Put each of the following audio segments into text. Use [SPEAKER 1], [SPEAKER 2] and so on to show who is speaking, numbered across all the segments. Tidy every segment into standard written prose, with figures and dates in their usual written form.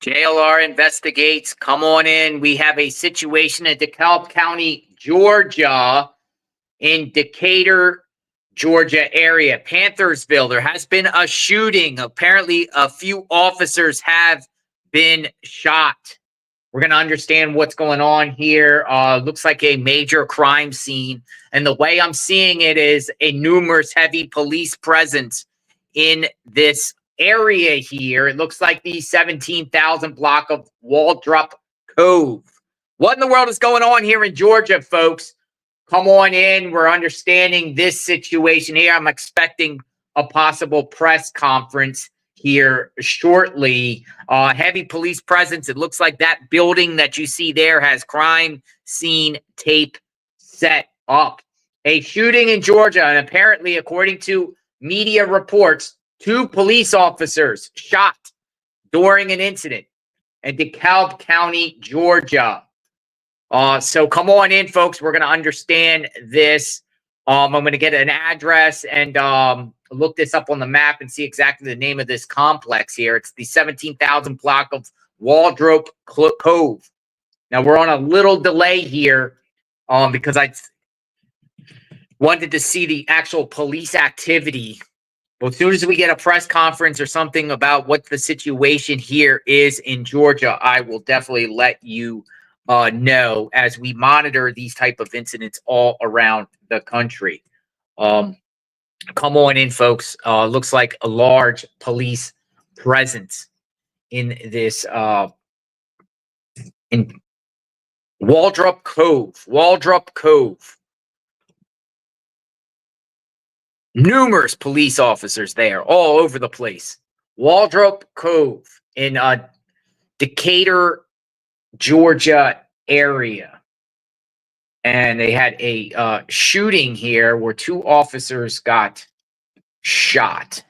[SPEAKER 1] JLR investigates. Come on in. We have a situation in Dekalb County, Georgia, in Decatur, Georgia area. Panthersville. There has been a shooting. Apparently, a few officers have been shot. We're going to understand what's going on here. Looks like a major crime scene. And the way I'm seeing it is a numerous heavy police presence in this area here. It looks like the 17,000 block of Waldrop Cove. What in the world is going on here in Georgia, folks? Come on in. We're understanding this situation here. I'm expecting a possible press conference here shortly. Heavy police presence. It looks like that building that you see there has crime scene tape set up. A shooting in Georgia, and apparently, according to media reports, 2 police officers shot during an incident in Dekalb County, Georgia. So come on in, folks. We're going to understand this. I'm going to get an address and look this up on the map and see exactly the name of this complex here. It's the 17,000 block of Waldrop Cove. Now, we're on a little delay here because I wanted to see the actual police activity. Well, as soon as we get a press conference or something about what the situation here is in Georgia, I will definitely let you know as we monitor these type of incidents all around the country. Come on in, folks. Looks like a large police presence in this in Waldrop Cove. Waldrop Cove. Numerous police officers there, all over the place. Waldrop Cove in Decatur, Georgia area. And they had a shooting here where 2 officers got shot.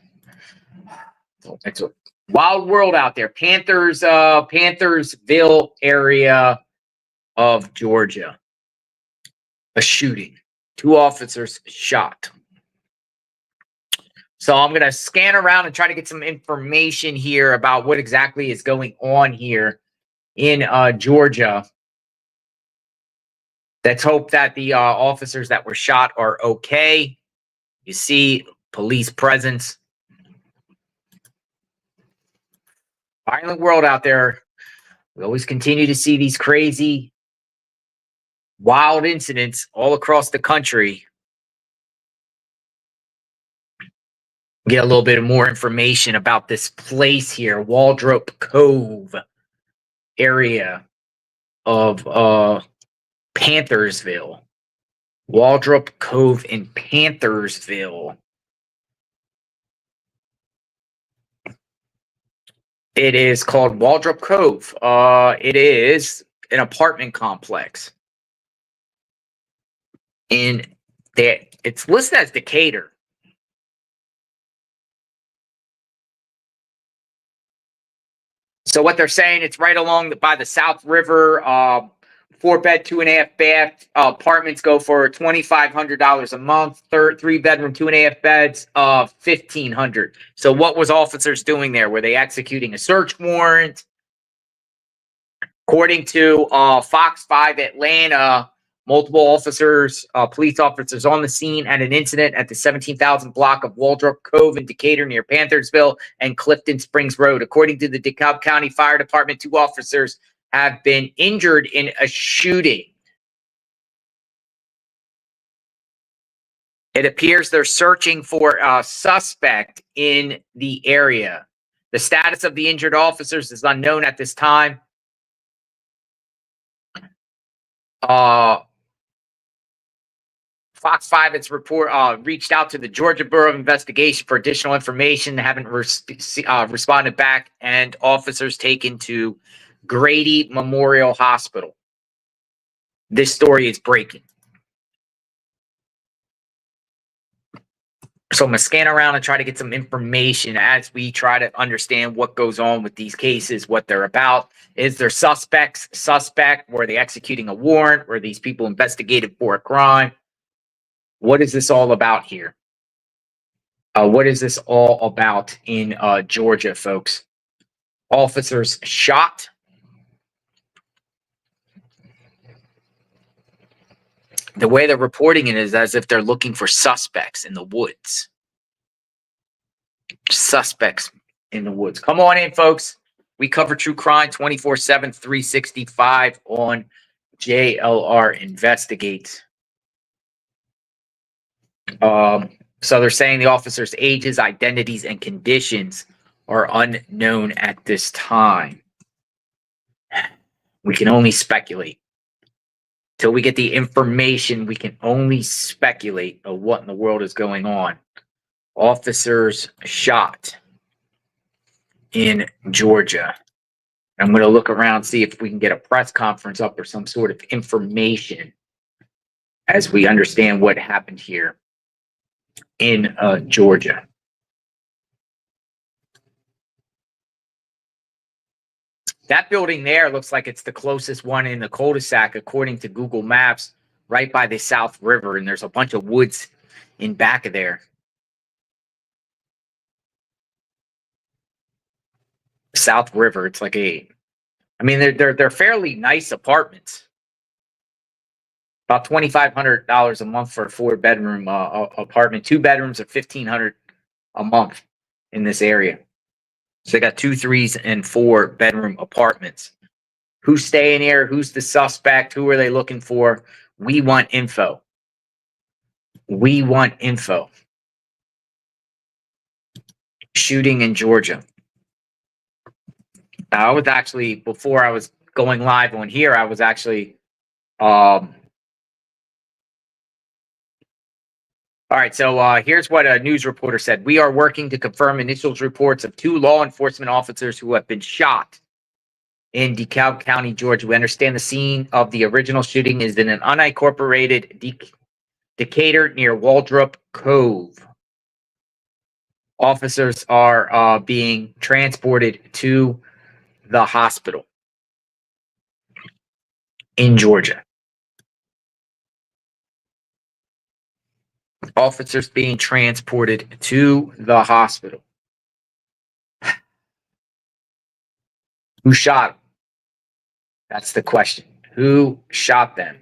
[SPEAKER 1] It's a wild world out there. Panthersville area of Georgia. A shooting. 2 officers shot. So I'm going to scan around and try to get some information here about what exactly is going on here in Georgia. Let's hope that the officers that were shot are okay. You see police presence. Violent world out there. We always continue to see these crazy, wild incidents all across the country. Get a little bit more information about this place here, Waldrop Cove area of Panthersville. Waldrop Cove in Panthersville. It is called Waldrop Cove. It is an apartment complex. And it's listed as Decatur. So what they're saying, it's right along by the South River. 4-bed, 2.5-bath apartments go for $2,500 a month. 3-bedroom, 2.5 beds, $1,500. So what was officers doing there? Were they executing a search warrant? According to Fox 5 Atlanta, multiple officers, police officers on the scene at an incident at the 17,000 block of Waldrop Cove in Decatur near Panthersville and Clifton Springs Road. According to the Dekalb County Fire Department, 2 officers have been injured in a shooting. It appears they're searching for a suspect in the area. The status of the injured officers is unknown at this time. Fox 5, its report reached out to the Georgia Bureau of Investigation for additional information. They haven't responded back, and officers taken to Grady Memorial Hospital. This story is breaking. So I'm going to scan around and try to get some information as we try to understand what goes on with these cases, what they're about. Is there suspect? Were they executing a warrant? Were these people investigated for a crime? What is this all about here? What is this all about in Georgia, folks? Officers shot. The way they're reporting it is as if they're looking for suspects in the woods. Suspects in the woods. Come on in, folks. We cover true crime 24/7, 365 on JLR Investigates. So they're saying the officers' ages, identities, and conditions are unknown at this time. We can only speculate. Till we get the information, we can only speculate of what in the world is going on. Officers shot in Georgia. I'm going to look around, see if we can get a press conference up or some sort of information as we understand what happened here in Georgia. That building there looks like it's the closest one in the cul-de-sac, according to Google Maps, right by the South River, and there's a bunch of woods in back of there. South River, it's like they're fairly nice apartments. About $2,500 a month for a 4-bedroom apartment. 2 bedrooms are $1,500 a month in this area. So they got 2, 3s, and 4-bedroom apartments. Who's staying here? Who's the suspect? Who are they looking for? We want info. We want info. Shooting in Georgia. I was actually, before I was going live on here, I was actually all right, so here's what a news reporter said. We are working to confirm initial reports of 2 law enforcement officers who have been shot in Dekalb County, Georgia. We understand the scene of the original shooting is in an unincorporated Decatur near Waldrop Cove. Officers are being transported to the hospital in Georgia. Officers being transported to the hospital. Who shot them? That's the question. Who shot them?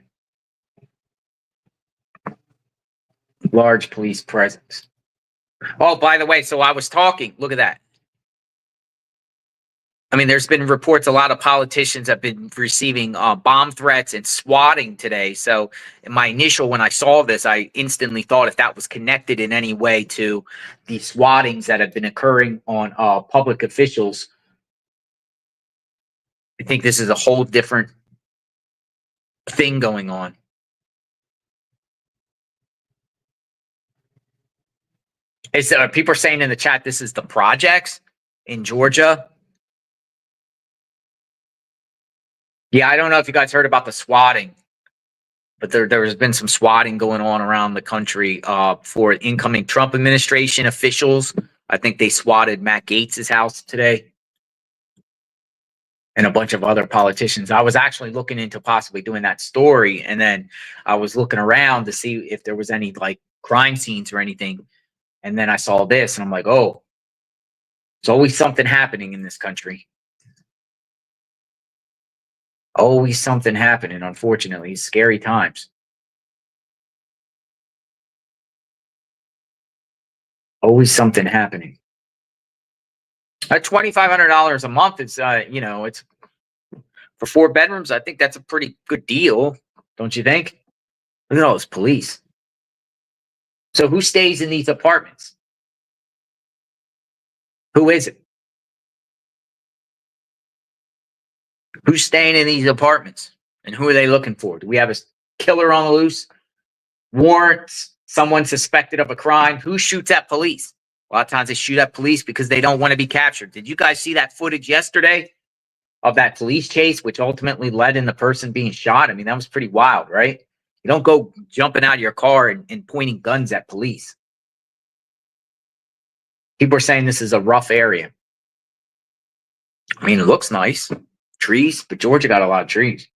[SPEAKER 1] Large police presence. Oh, by the way, so I was talking. Look at that. I mean, there's been reports a lot of politicians have been receiving bomb threats and swatting today. So in my initial, when I saw this, I instantly thought if that was connected in any way to the swattings that have been occurring on public officials. I think this is a whole different thing going on. People are saying in the chat this is the projects in Georgia. Yeah, I don't know if you guys heard about the swatting, but there has been some swatting going on around the country for incoming Trump administration officials. I think they swatted Matt Gaetz' house today and a bunch of other politicians. I was actually looking into possibly doing that story, and then I was looking around to see if there was any like crime scenes or anything, and then I saw this, and I'm like, oh, there's always something happening in this country. Always something happening, unfortunately. Scary times. Always something happening. At $2,500 a month is, it's for 4 bedrooms. I think that's a pretty good deal, don't you think? Look at all those police. So who stays in these apartments? Who is it? Who's staying in these apartments? And who are they looking for? Do we have a killer on the loose? Warrants? Someone suspected of a crime? Who shoots at police? A lot of times they shoot at police because they don't want to be captured. Did you guys see that footage yesterday of that police chase, which ultimately led in the person being shot? I mean, that was pretty wild, right? You don't go jumping out of your car and pointing guns at police. People are saying this is a rough area. I mean, it looks nice. Trees, but Georgia got a lot of trees.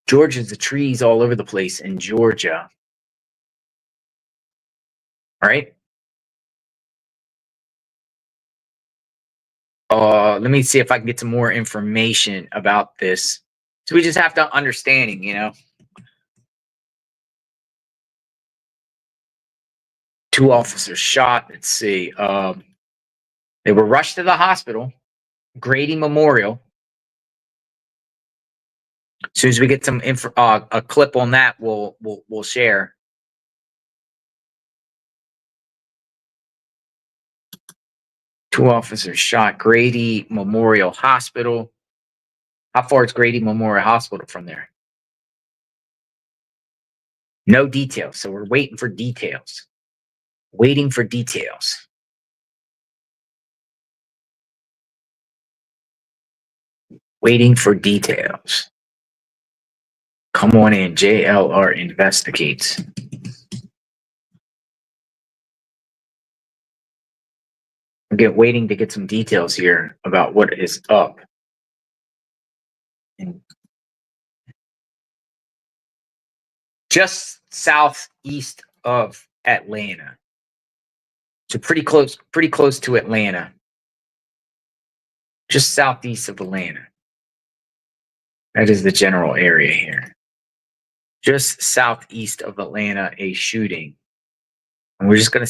[SPEAKER 1] Georgia's the trees all over the place in Georgia. All right. Let me see if I can get some more information about this. So we just have to understanding, you know. 2 officers shot. Let's see. They were rushed to the hospital. Grady Memorial. As soon as we get some a clip on that, we'll share. Two officers shot. Grady Memorial Hospital. How far is Grady Memorial Hospital from there? No details. So we're waiting for details. Waiting for details. Waiting for details. Come on in. JLR investigates. Waiting to get some details here about what is up. And just southeast of Atlanta. So pretty close to Atlanta. Just southeast of Atlanta. That is the general area here. Just southeast of Atlanta, a shooting. And we're just gonna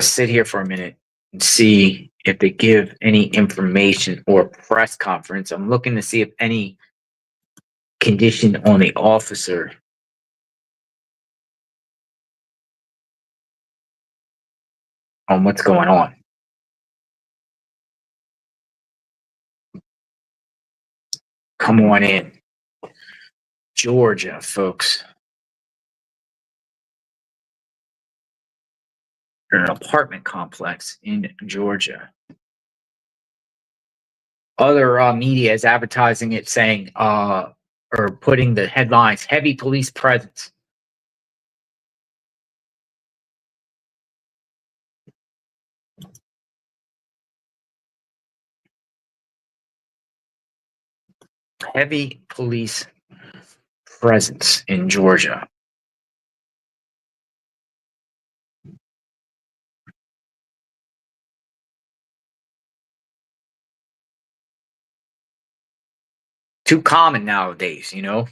[SPEAKER 1] sit here for a minute and see if they give any information or press conference. I'm looking to see if any condition on the officer on what's going on. Come on in. Georgia, folks. An apartment complex in Georgia. Other media is advertising it, saying, or putting the headlines, heavy police presence. Heavy police presence in Georgia. Too common nowadays, you know.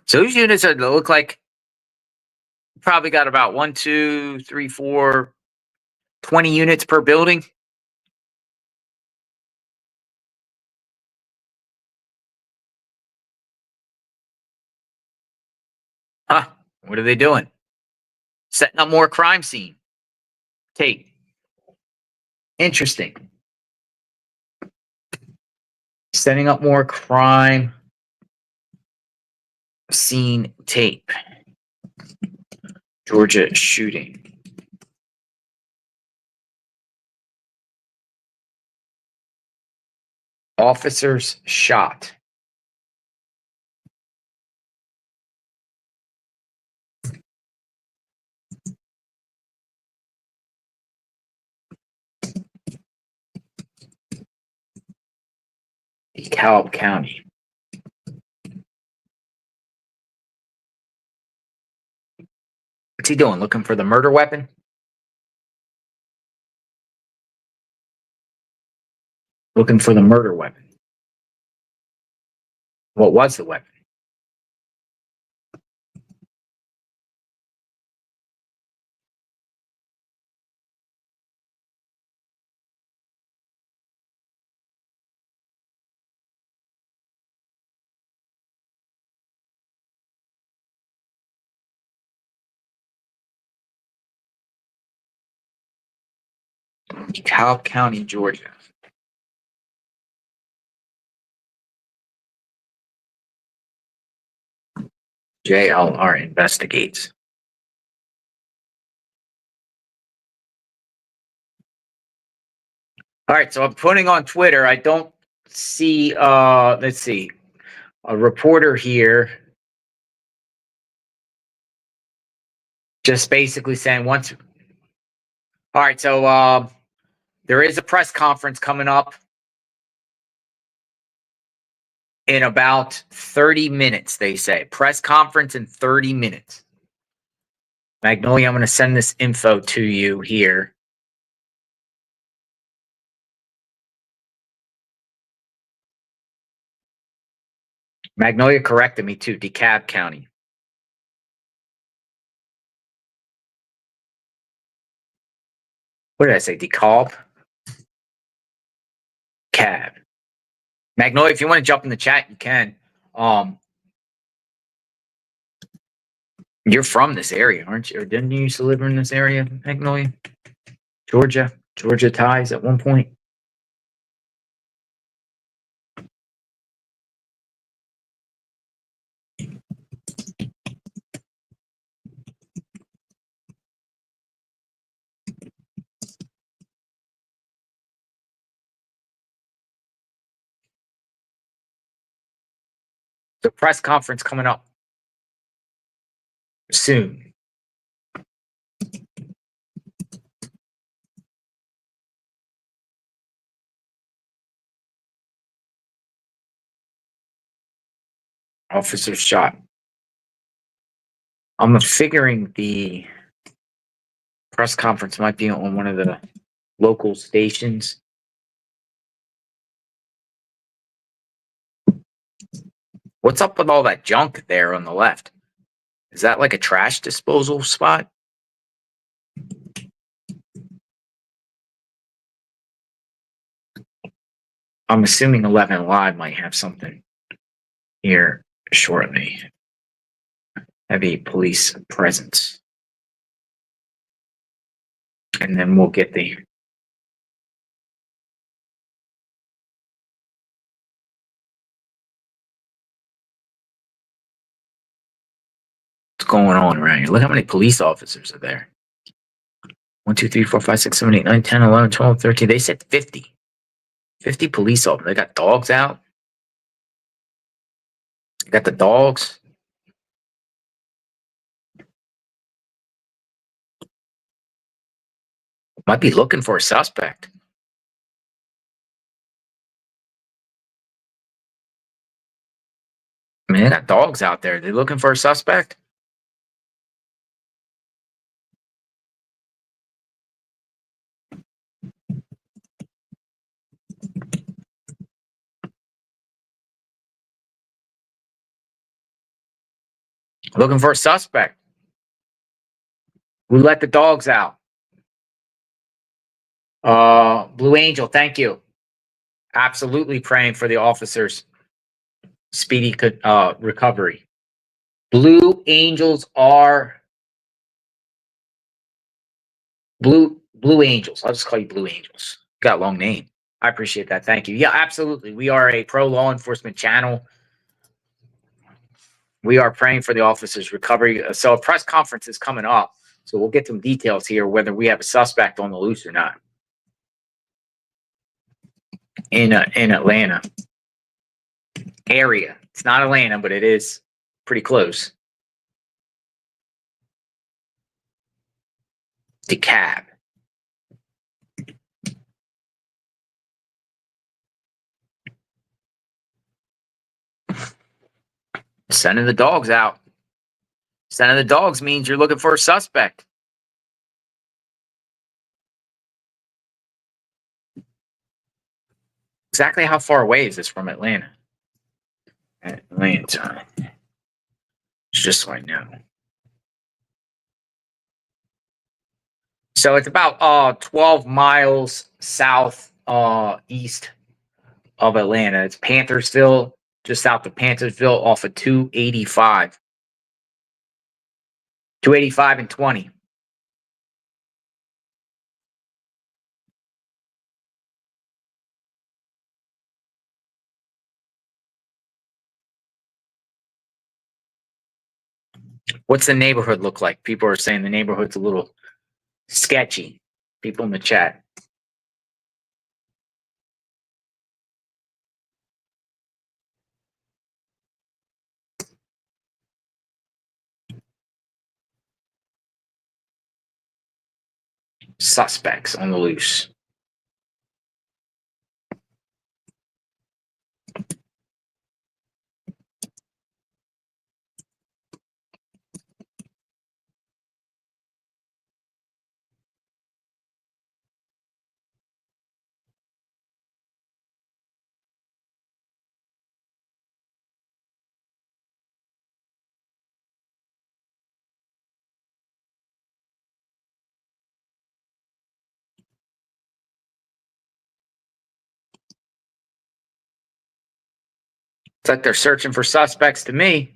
[SPEAKER 1] So those units look like probably got about 1, 2, 3, 4, 20 units per building. Huh? What are they doing? Setting up more crime scene tape. Interesting. Setting up more crime scene tape. Georgia shooting. Officers shot. Dekalb County. What's he doing? Looking for the murder weapon? Looking for the murder weapon. What was the weapon? DeKalb County, Georgia. JLR investigates. All right, so I'm putting on Twitter. I don't see, let's see, a reporter here just basically saying once. All right, so there is a press conference coming up in about 30 minutes, they say. Press conference in 30 minutes. Magnolia, I'm going to send this info to you here. Magnolia corrected me too. DeKalb County. What did I say? DeKalb? Cab. Magnolia, if you want to jump in the chat, you can. You're from this area, aren't you? Or didn't you used to live in this area, Magnolia? Georgia? Georgia ties at one point? The press conference coming up soon. Officer shot. I'm figuring the press conference might be on one of the local stations. What's up with all that junk there on the left? Is that like a trash disposal spot? I'm assuming 11 Live might have something here shortly. Heavy police presence. And then we'll get the what's going on around here. Look how many police officers are there. 1, 2, 3, 4, 5, 6, 7, 8, 9, 10, 11, 12, 13. They said 50. 50 police officers. They got dogs out. They got the dogs. Might be looking for a suspect. I mean, they got dogs out there. They looking for a suspect? Looking for a suspect. We let the dogs out. Blue Angel, thank you. Absolutely praying for the officers' speedy recovery. Blue Angels are Blue Angels. I'll just call you Blue Angels. Got a long name. I appreciate that. Thank you. Yeah, absolutely. We are a pro law enforcement channel. We are praying for the officers' recovery. So a press conference is coming up. So we'll get some details here, whether we have a suspect on the loose or not. In Atlanta area. It's not Atlanta, but it is pretty close. Dekalb. Sending the dogs out. Sending the dogs means you're looking for a suspect. Exactly how far away is this from Atlanta? Atlanta. It's just so I know. So it's about 12 miles south east of Atlanta. It's Panthersville, just south of Panthersville off of 285. 285 and 20. What's the neighborhood look like? People are saying the neighborhood's a little sketchy. People in the chat. Suspects on the loose. It's like they're searching for suspects to me.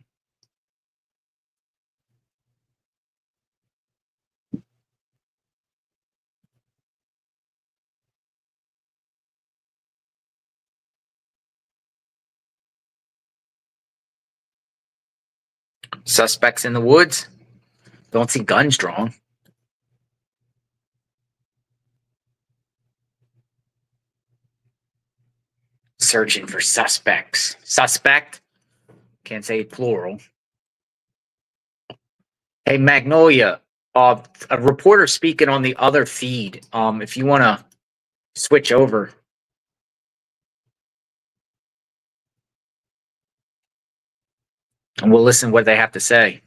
[SPEAKER 1] Suspects in the woods. Don't see guns drawn. Searching for suspects. Suspect. Can't say plural. Hey, Magnolia. A reporter speaking on the other feed. If you want to switch over. And we'll listen what they have to say.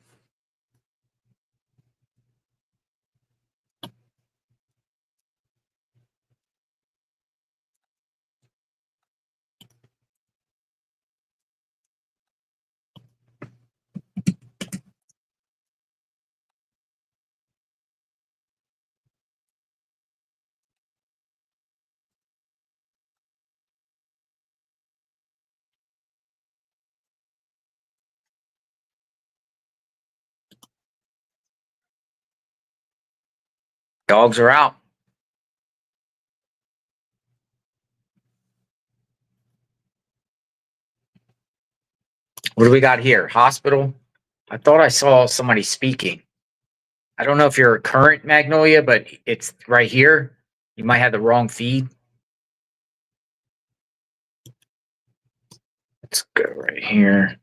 [SPEAKER 1] Dogs are out. What do we got here? Hospital? I thought I saw somebody speaking. I don't know if you're a current Magnolia, but it's right here. You might have the wrong feed. Let's go right here.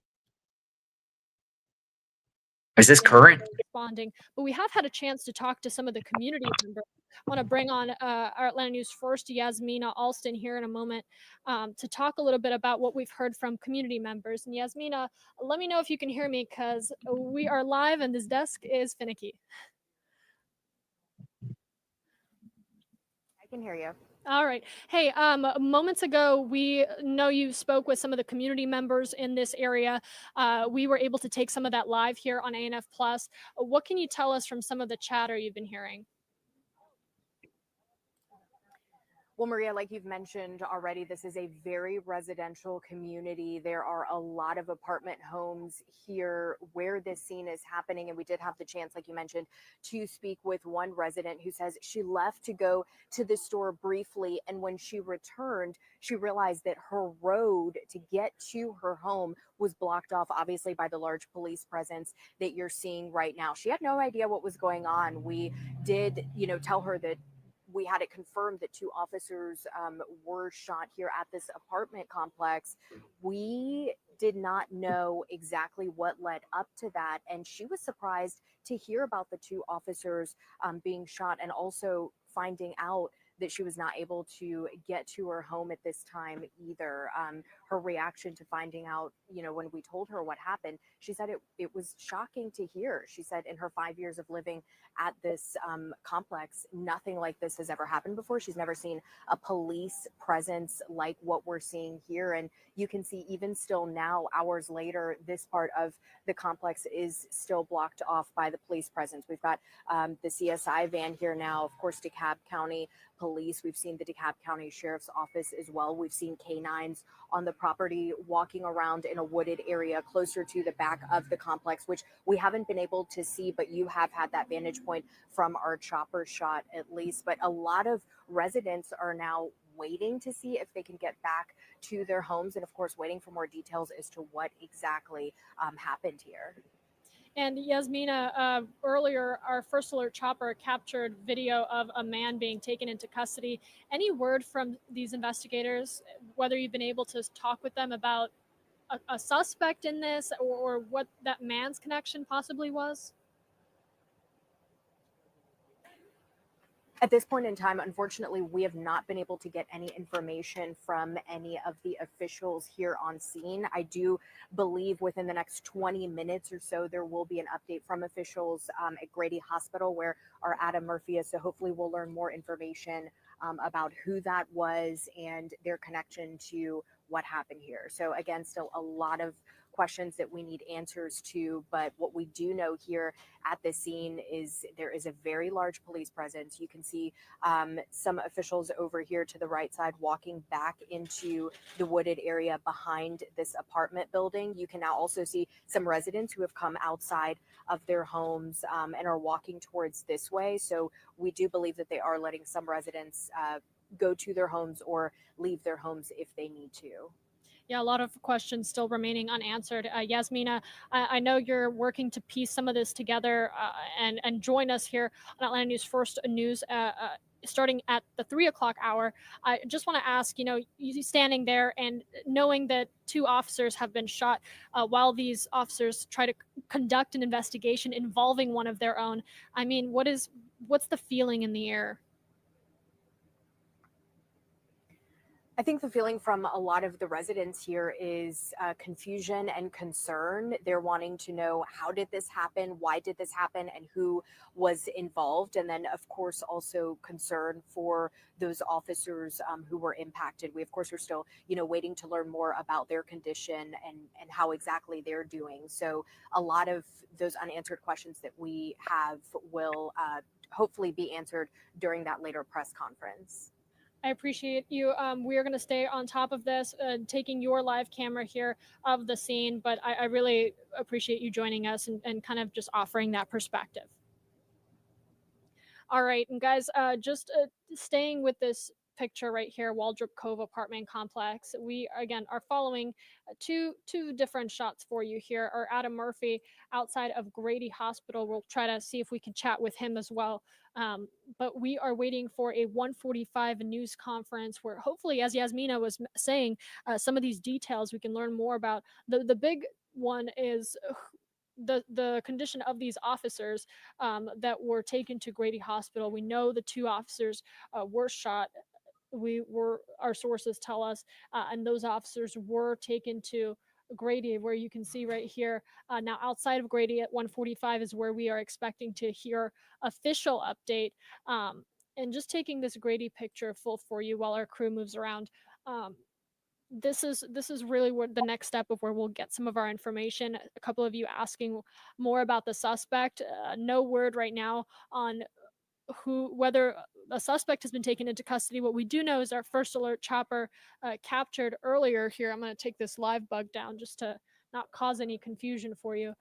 [SPEAKER 1] Is this current?
[SPEAKER 2] Responding, but we have had a chance to talk to some of the community members. I want to bring on our Atlanta News First, Yasmina Alston, here in a moment to talk a little bit about what we've heard from community members. And Yasmina, let me know if you can hear me because we are live and this desk is finicky.
[SPEAKER 3] I can hear you.
[SPEAKER 2] All right. Hey, moments ago, we know you spoke with some of the community members in this area. We were able to take some of that live here on ANF Plus. What can you tell us from some of the chatter you've been hearing?
[SPEAKER 3] Well, Maria, like you've mentioned already, this is a very residential community. There are a lot of apartment homes here where this scene is happening. And we did have the chance, like you mentioned, to speak with one resident who says she left to go to the store briefly. And when she returned, she realized that her road to get to her home was blocked off, obviously, by the large police presence that you're seeing right now. She had no idea what was going on. We did, tell her that we had it confirmed that 2 officers were shot here at this apartment complex. We did not know exactly what led up to that. And she was surprised to hear about the 2 officers being shot and also finding out that she was not able to get to her home at this time either. Her reaction to finding out, when we told her what happened, she said it was shocking to hear. She said in her 5 years of living at this complex, nothing like this has ever happened before. She's never seen a police presence like what we're seeing here. And you can see even still now, hours later, this part of the complex is still blocked off by the police presence. We've got the CSI van here now, of course, DeKalb County Police. We've seen the DeKalb County Sheriff's Office as well. We've seen canines on the property walking around in a wooded area closer to the back of the complex, which we haven't been able to see, but you have had that vantage point from our chopper shot at least. But a lot of residents are now waiting to see if they can get back to their homes and, of course, waiting for more details as to what exactly happened here.
[SPEAKER 2] And Yasmina, earlier, our First Alert chopper captured video of a man being taken into custody. Any word from these investigators, whether you've been able to talk with them about a suspect in this or what that man's connection possibly was?
[SPEAKER 3] At this point in time, unfortunately, we have not been able to get any information from any of the officials here on scene. I do believe within the next 20 minutes or so, there will be an update from officials at Grady Hospital where our Adam Murphy is. So hopefully we'll learn more information about who that was and their connection to what happened here. So again, still a lot of questions that we need answers to. But what we do know here at the scene is there is a very large police presence. You can see some officials over here to the right side walking back into the wooded area behind this apartment building. You can now also see some residents who have come outside of their homes and are walking towards this way. So we do believe that they are letting some residents go to their homes or leave their homes if they need to.
[SPEAKER 2] Yeah, a lot of questions still remaining unanswered. Yasmina, I know you're working to piece some of this together and join us here on Atlanta News First News starting at the 3 o'clock hour. I just want to ask, you standing there and knowing that 2 officers have been shot while these officers try to conduct an investigation involving one of their own. I mean, what's the feeling in the air?
[SPEAKER 3] I think the feeling from a lot of the residents here is confusion and concern. They're wanting to know, how did this happen? Why did this happen? And who was involved? And then, of course, also concern for those officers who were impacted. We, of course, are still, waiting to learn more about their condition and how exactly they're doing. So a lot of those unanswered questions that we have will hopefully be answered during that later press conference.
[SPEAKER 2] I appreciate you. We are going to stay on top of this, taking your live camera here of the scene, but I really appreciate you joining us and kind of just offering that perspective. All right, and guys, just staying with this picture right here, Waldrop Cove apartment complex. We again are following two different shots for you here. Are Adam Murphy outside of Grady Hospital. We'll try to see if we can chat with him as well. But we are waiting for a 1:45 news conference where hopefully, as Yasmina was saying, some of these details we can learn more about. The big one is the condition of these officers that were taken to Grady Hospital. We know the 2 officers were shot. Our sources tell us, and those officers were taken to Grady, where you can see right here. Now, outside of Grady at 1:45 is where we are expecting to hear official update. And just taking this Grady picture full for you while our crew moves around. This is really what the next step of where we'll get some of our information. A couple of you asking more about the suspect. No word right now on whether a suspect has been taken into custody. What we do know is our first alert chopper captured earlier here. I'm going to take this live bug down just to not cause any confusion for you.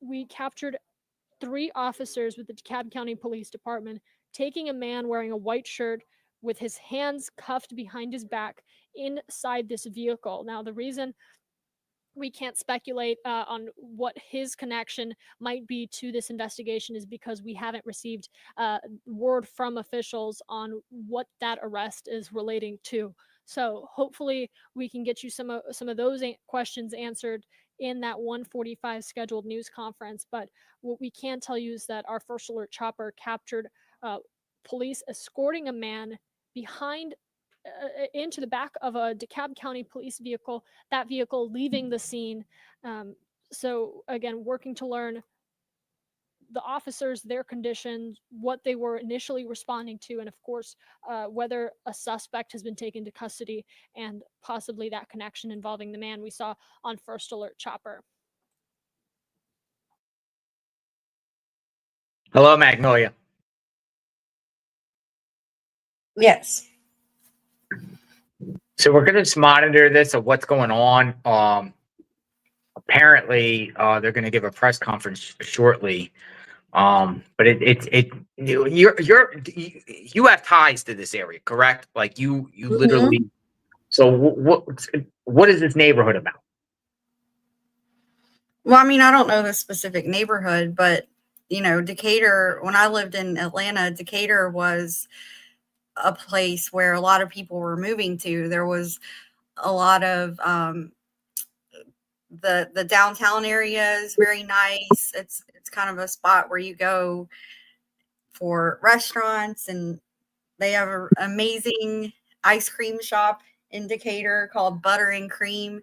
[SPEAKER 2] We captured 3 officers with the DeKalb County Police Department taking a man wearing a white shirt with his hands cuffed behind his back inside this vehicle. Now, the reason we can't speculate on what his connection might be to this investigation is because we haven't received word from officials on what that arrest is relating to. So hopefully we can get you some of those questions answered in that 1:45 scheduled news conference. But what we can tell you is that our first alert chopper captured police escorting a man behind into the back of a DeKalb County police vehicle, that vehicle leaving the scene. So again, working to learn the officers, their conditions, what they were initially responding to, and of course, whether a suspect has been taken to custody and possibly that connection involving the man we saw on First Alert Chopper.
[SPEAKER 1] Hello, Magnolia.
[SPEAKER 4] Yes.
[SPEAKER 1] So we're going to just monitor this of what's going on. Apparently, they're going to give a press conference shortly. But you have ties to this area, correct? Like you literally. So what is this neighborhood about?
[SPEAKER 4] Well, I mean, I don't know the specific neighborhood, but Decatur, when I lived in Atlanta, Decatur was a place where a lot of people were moving to. There was a lot of the downtown area is very nice. It's kind of a spot where you go for restaurants, and they have an amazing ice cream shop in Decatur called Butter and Cream.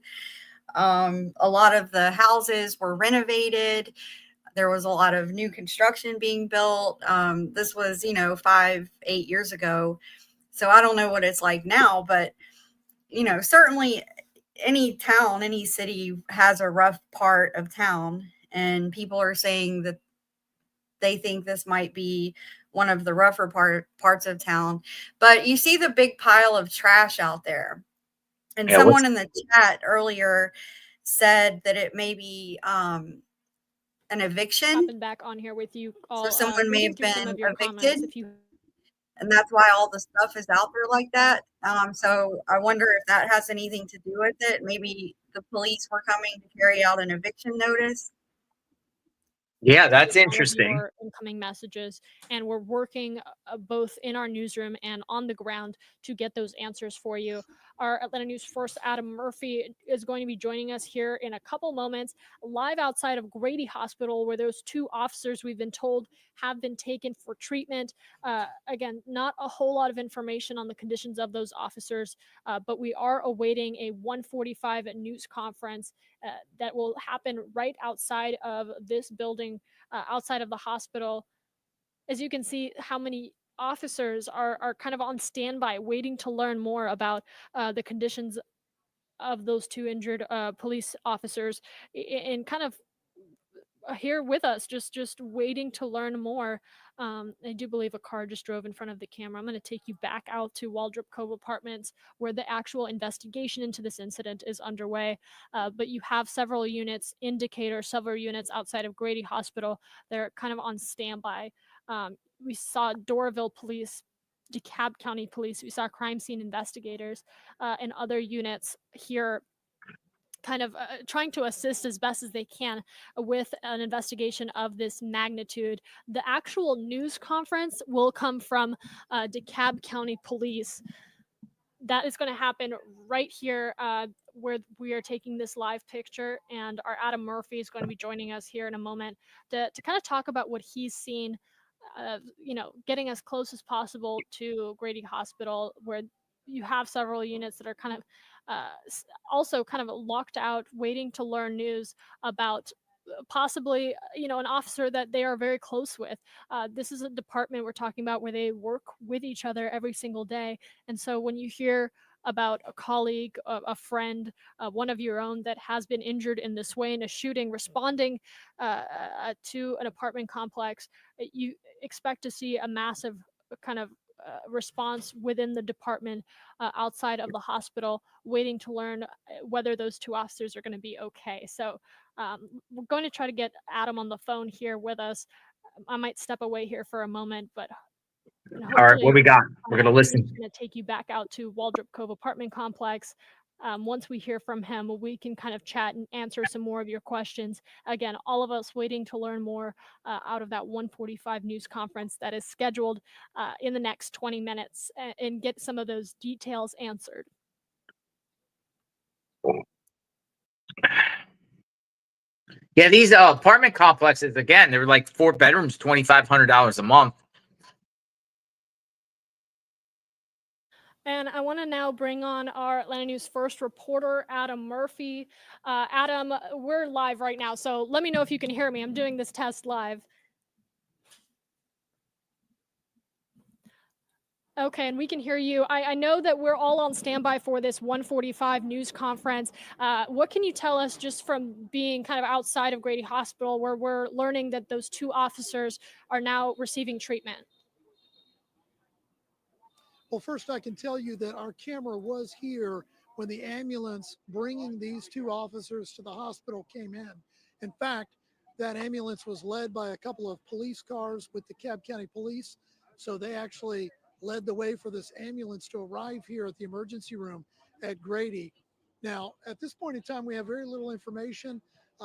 [SPEAKER 4] A lot of the houses were renovated. There was a lot of new construction being built. This was, 5-8 years ago. So I don't know what it's like now, but, certainly any town, any city has a rough part of town, and people are saying that they think this might be one of the rougher parts of town. But you see the big pile of trash out there. And
[SPEAKER 1] Yeah, what's
[SPEAKER 4] someone in the chat earlier said that it may be an eviction.
[SPEAKER 2] Hopping back on here with you
[SPEAKER 4] So
[SPEAKER 2] all,
[SPEAKER 4] someone may
[SPEAKER 2] reading
[SPEAKER 4] have
[SPEAKER 2] through some
[SPEAKER 4] been
[SPEAKER 2] of your
[SPEAKER 4] evicted,
[SPEAKER 2] comments. If you
[SPEAKER 4] and that's why all the stuff is out there like that. So I wonder if that has anything to do with it. Maybe the police were coming to carry out an eviction notice.
[SPEAKER 1] Yeah, that's
[SPEAKER 2] all of
[SPEAKER 1] interesting.
[SPEAKER 2] your incoming messages, and we're working both in our newsroom and on the ground to get those answers for you. Our Atlanta News First, Adam Murphy, is going to be joining us here in a couple moments, live outside of Grady Hospital, where those two officers we've been told have been taken for treatment. Again, not a whole lot of information on the conditions of those officers, but we are awaiting a 1:45 news conference that will happen right outside of this building, outside of the hospital. As you can see, how many officers are kind of on standby, waiting to learn more about the conditions of those two injured police officers, and kind of here with us, just waiting to learn more. I do believe a car just drove in front of the camera. I'm going to take you back out to Waldrop Cove Apartments, where the actual investigation into this incident is underway. But you have several units in Decatur, several units outside of Grady Hospital. They're kind of on standby. We saw Doraville Police, DeKalb County Police. We saw crime scene investigators and other units here, kind of trying to assist as best as they can with an investigation of this magnitude. The actual news conference will come from DeKalb County Police. That is going to happen right here, where we are taking this live picture, and our Adam Murphy is going to be joining us here in a moment to kind of talk about what he's seen, getting as close as possible to Grady Hospital, where you have several units that are kind of also kind of locked out, waiting to learn news about possibly, an officer that they are very close with. This is a department we're talking about where they work with each other every single day. And so when you hear about a colleague, a friend, one of your own that has been injured in this way in a shooting, responding to an apartment complex, you expect to see a massive kind of response within the department, outside of the hospital, waiting to learn whether those two officers are going to be okay. So we're going to try to get Adam on the phone here with us. I might step away here for a moment, but
[SPEAKER 1] All right, what
[SPEAKER 2] hopefully
[SPEAKER 1] we got? We're gonna
[SPEAKER 2] I'm
[SPEAKER 1] listen.
[SPEAKER 2] going to take you back out to Waldrop Cove apartment complex. Once we hear from him, we can kind of chat and answer some more of your questions. Again, all of us waiting to learn more out of that 1:45 news conference that is scheduled in the next 20 minutes, and get some of those details answered.
[SPEAKER 1] Yeah, these apartment complexes, again, they're like 4 bedrooms, $2,500 a month.
[SPEAKER 2] And I want to now bring on our Atlanta News First reporter, Adam Murphy. Adam, we're live right now, so let me know if you can hear me. I'm doing this test live. Okay, and we can hear you. I know that we're all on standby for this 1:45 news conference. What can you tell us, just from being kind of outside of Grady Hospital, where we're learning that those two officers are now receiving treatment?
[SPEAKER 5] Well, first, I can tell you that our camera was here when the ambulance bringing these two officers to the hospital came in. In fact, that ambulance was led by a couple of police cars with the DeKalb County Police. So they actually led the way for this ambulance to arrive here at the emergency room at Grady. Now, at this point in time, we have very little information.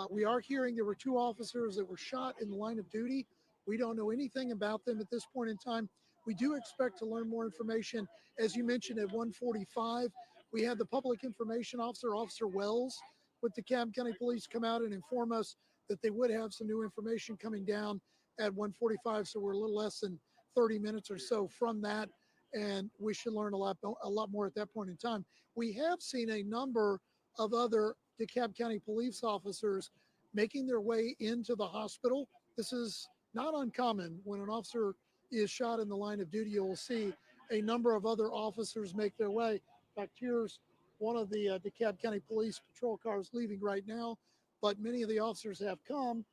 [SPEAKER 5] We are hearing there were two officers that were shot in the line of duty. We don't know anything about them at this point in time. We do expect to learn more information. As you mentioned, at 1:45, we had the public information officer, Officer Wells, with the DeKalb County Police come out and inform us that they would have some new information coming down at 1:45. So we're a little less than 30 minutes or so from that, and we should learn a lot more at that point in time. We have seen a number of other DeKalb County police officers making their way into the hospital. This is not uncommon. When an officer is shot in the line of duty, you'll see a number of other officers make their way. In fact, here's one of the DeKalb County Police patrol cars leaving right now, but many of the officers have come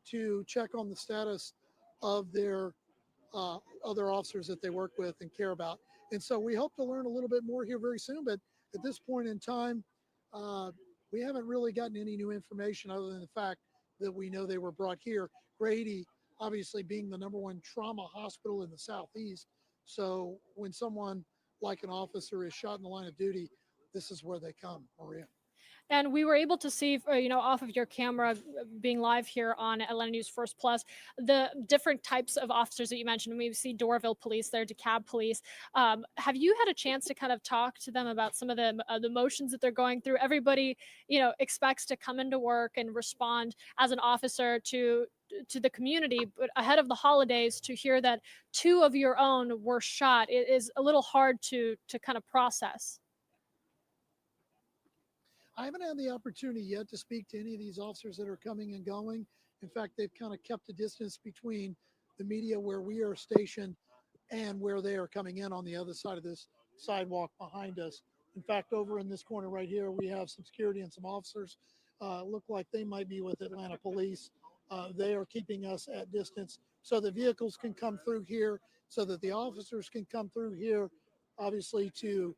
[SPEAKER 5] to check on the status of their other officers that they work with and care about. And so we hope to learn a little bit more here very soon, but at this point in time, we haven't really gotten any new information other than the fact that we know they were brought here. Grady, obviously being the #1 trauma hospital in the Southeast. So when someone like an officer is shot in the line of duty, this is where they come, Maria.
[SPEAKER 2] And we were able to see, off of your camera being live here on Atlanta News First Plus, the different types of officers that you mentioned. We see Doraville Police there, DeKalb Police. Have you had a chance to kind of talk to them about some of the emotions that they're going through? Everybody, expects to come into work and respond as an officer to the community, but ahead of the holidays, to hear that 2 of your own were shot, it is a little hard to kind of process.
[SPEAKER 5] I haven't had the opportunity yet to speak to any of these officers that are coming and going. In fact, they've kind of kept a distance between the media where we are stationed and where they are coming in on the other side of this sidewalk behind us. In fact, over in this corner right here, we have some security and some officers look like they might be with Atlanta Police. They are keeping us at distance so the vehicles can come through here, so that the officers can come through here, obviously to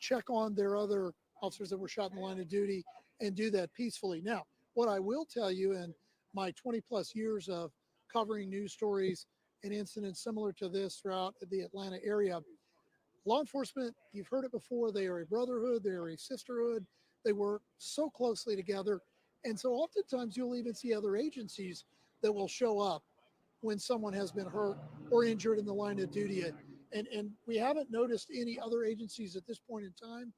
[SPEAKER 5] check on their other officers that were shot in the line of duty and do that peacefully. Now, what I will tell you, in my 20 plus years of covering news stories and incidents similar to this throughout the Atlanta area, law enforcement, you've heard it before, they are a brotherhood, they are a sisterhood, they work so closely together. And so oftentimes you'll even see other agencies that will show up when someone has been hurt or injured in the line of duty. And we haven't noticed any other agencies at this point in time.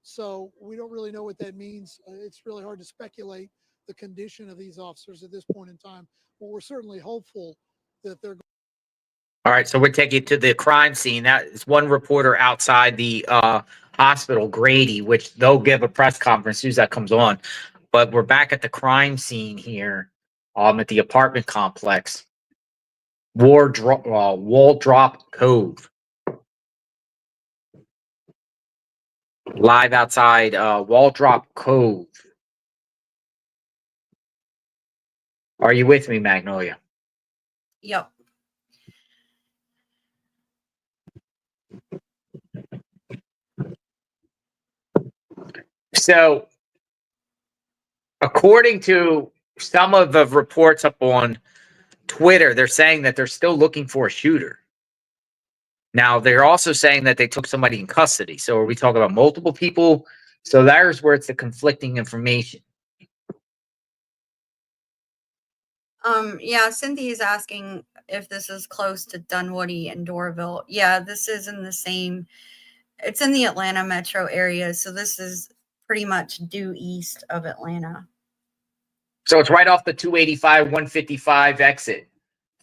[SPEAKER 5] So we don't really know what that means. It's really hard to speculate the condition of these officers at this point in time, but we're certainly hopeful that they're.
[SPEAKER 1] All right, so we're taking to the crime scene. That is one reporter outside the hospital, Grady, which they'll give a press conference as soon as that comes on. But we're back at the crime scene here, at the apartment complex, Waldrop Cove. Live outside Waldrop Cove. Are you with me, Magnolia?
[SPEAKER 4] Yep.
[SPEAKER 1] So, according to some of the reports up on Twitter, they're saying that they're still looking for a shooter. Now, they're also saying that they took somebody in custody. So, are we talking about multiple people? So, there's where it's the conflicting information.
[SPEAKER 4] Yeah, Cynthia is asking if this is close to Dunwoody and Doraville. Yeah, this is in the same, it's in the Atlanta metro area. So this is pretty much due east of Atlanta.
[SPEAKER 1] So, it's right off the 285, 155 exit,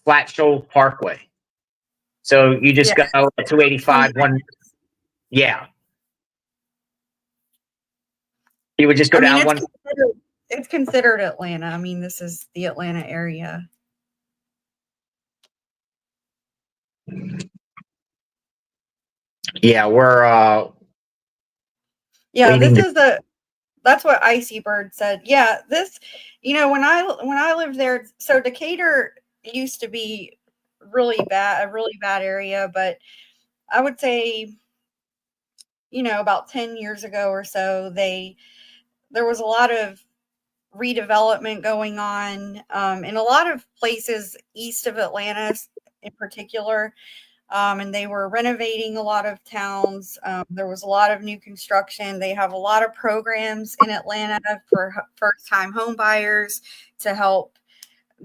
[SPEAKER 1] Flat Shoal Parkway. So, you just go 285, yeah. You would just go down one.
[SPEAKER 4] It's considered Atlanta. I mean, this is the Atlanta area.
[SPEAKER 1] Yeah, we're
[SPEAKER 4] yeah, this is that's what Icy Bird said. Yeah, this, when I lived there, so Decatur used to be a really bad area, but I would say, about 10 years ago or so, there was a lot of redevelopment going on in a lot of places east of Atlanta in particular. And they were renovating a lot of towns. There was a lot of new construction. They have a lot of programs in Atlanta for first-time home buyers to help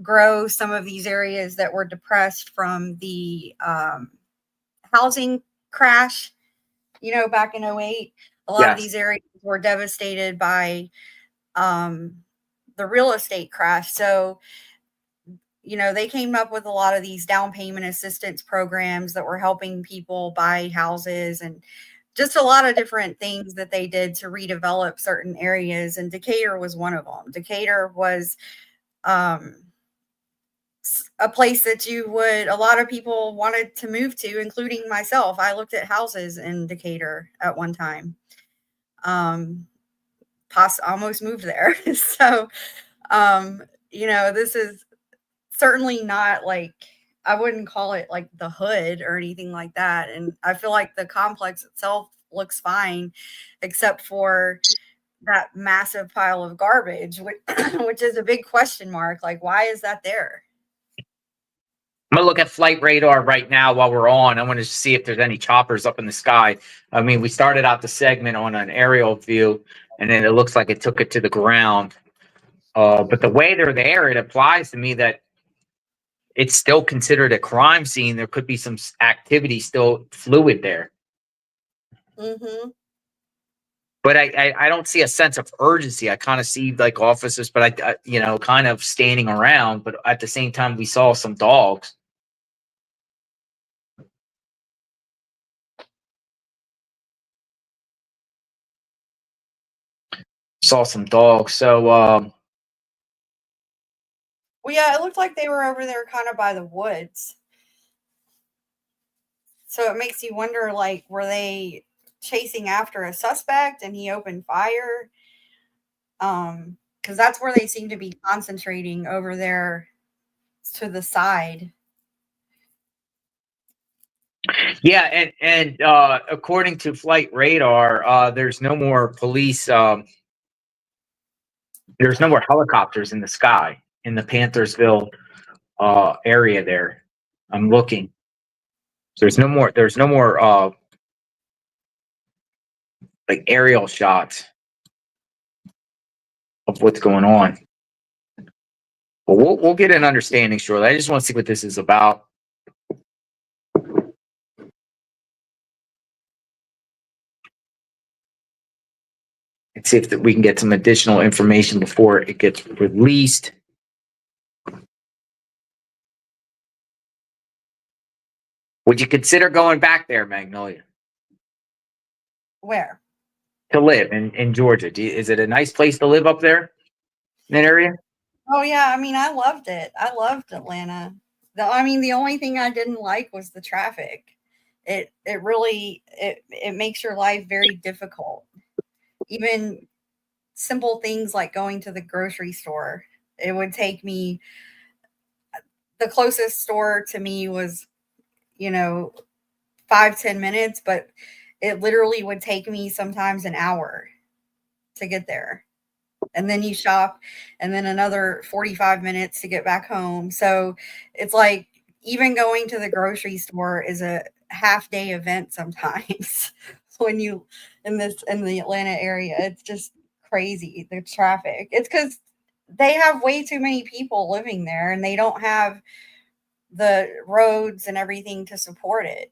[SPEAKER 4] grow some of these areas that were depressed from the housing crash, back in 2008. A lot of these areas were devastated by the real estate crash. So, they came up with a lot of these down payment assistance programs that were helping people buy houses and just a lot of different things that they did to redevelop certain areas. And Decatur was one of them. Decatur was a place that a lot of people wanted to move to, including myself. I looked at houses in Decatur at one time. Almost moved there. So, this is certainly not like, I wouldn't call it like the hood or anything like that. And I feel like the complex itself looks fine, except for that massive pile of garbage, which is a big question mark. Like, why is that there?
[SPEAKER 1] I'm gonna look at flight radar right now while we're on. I want to see if there's any choppers up in the sky. I mean, we started out the segment on an aerial view, and then it looks like it took it to the ground. But the way they're there, it applies to me that it's still considered a crime scene. There could be some activity still fluid there.
[SPEAKER 4] Mm-hmm.
[SPEAKER 1] But I don't see a sense of urgency. I kind of see like officers, but I kind of standing around. But at the same time, we saw some dogs. So
[SPEAKER 4] Well, yeah, it looked like they were over there kind of by the woods. So it makes you wonder, like, were they chasing after a suspect and he opened fire? Because that's where they seem to be concentrating over there to the side.
[SPEAKER 1] yeah, and according to flight radar, there's no more police. There's no more helicopters in the sky in the Panthersville area there. I'm looking. There's no more like aerial shots of what's going on. But we'll get an understanding shortly. I just want to see what this is about. And see if we can get some additional information before it gets released. Would you consider going back there, Magnolia?
[SPEAKER 4] Where?
[SPEAKER 1] To live in Georgia? Is it a nice place to live up there in that area?
[SPEAKER 4] Oh, yeah. I mean, I loved it. I loved Atlanta. The only thing I didn't like was the traffic. It really, it makes your life very difficult. Even simple things like going to the grocery store. It would take me, the closest store to me was, 5-10 minutes, but it literally would take me sometimes an hour to get there. And then you shop, and then another 45 minutes to get back home. So it's like, even going to the grocery store is a half day event sometimes when you in the Atlanta area. It's just crazy, the traffic. It's because they have way too many people living there, and they don't have the roads and everything to support it.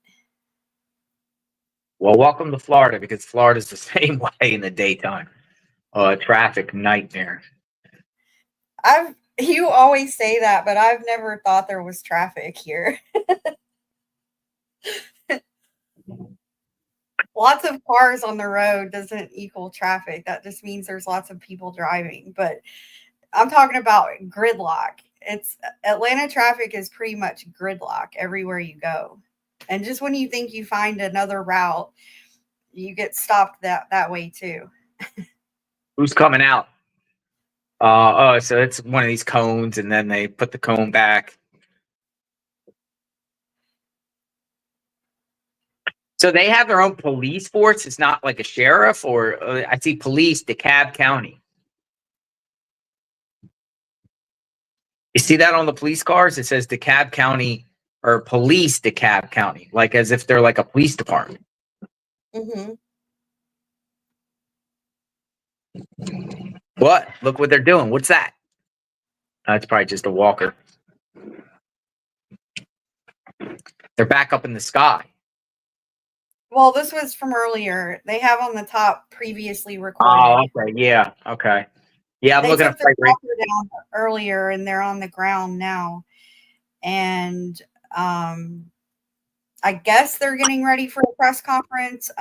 [SPEAKER 1] Well, welcome to Florida, because Florida's the same way in the daytime. Traffic nightmare.
[SPEAKER 4] You always say that, but I've never thought there was traffic here. Lots of cars on the road doesn't equal traffic. That just means there's lots of people driving. But I'm talking about gridlock. Atlanta traffic is pretty much gridlock everywhere you go. And just when you think you find another route, you get stopped that way too.
[SPEAKER 1] Who's coming out? So it's one of these cones, and then they put the cone back. So they have their own police force. It's not like a sheriff, or I see police, Dekalb County. You see that on the police cars? It says Dekalb County, or police Dekalb County, like as if they're like a police department.
[SPEAKER 4] Mm-hmm.
[SPEAKER 1] What? Look what they're doing. What's that? That's probably just a walker. They're back up in the sky.
[SPEAKER 4] Well, this was from earlier. They have on the top previously recorded.
[SPEAKER 1] Oh, okay. Yeah. Okay. Yeah, I'm looking at
[SPEAKER 4] the walker down earlier, and they're on the ground now. And I guess they're getting ready for a press conference.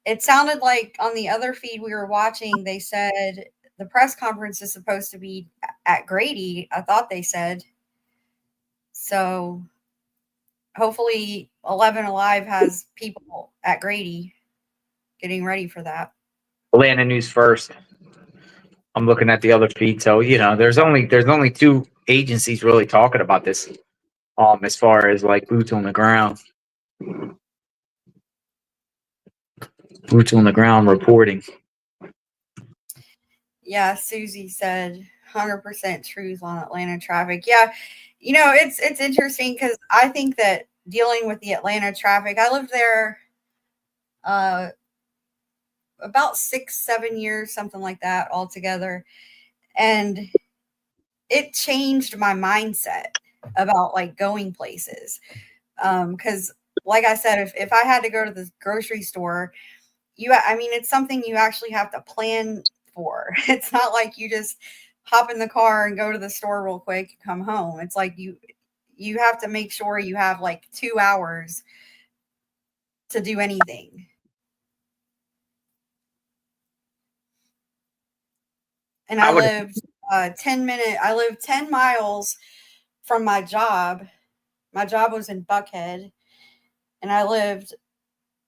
[SPEAKER 4] It sounded like on the other feed we were watching, they said the press conference is supposed to be at Grady. I thought they said. So hopefully 11 Alive has people at Grady getting ready for that.
[SPEAKER 1] Atlanta news first. I'm looking at the other feed, so there's only two agencies really talking about this. As far as like boots on the ground, reporting.
[SPEAKER 4] Yeah, Susie said 100% truth on Atlanta traffic. Yeah, it's interesting because I think that dealing with the Atlanta traffic, I lived there about 6-7 years, something like that altogether. And it changed my mindset about like going places. Because like I said, if I had to go to the grocery store, it's something you actually have to plan for. It's not like you just hop in the car and go to the store real quick and come home. It's like you have to make sure you have like 2 hours to do anything. And I lived 10 miles from my job. My job was in Buckhead, and I lived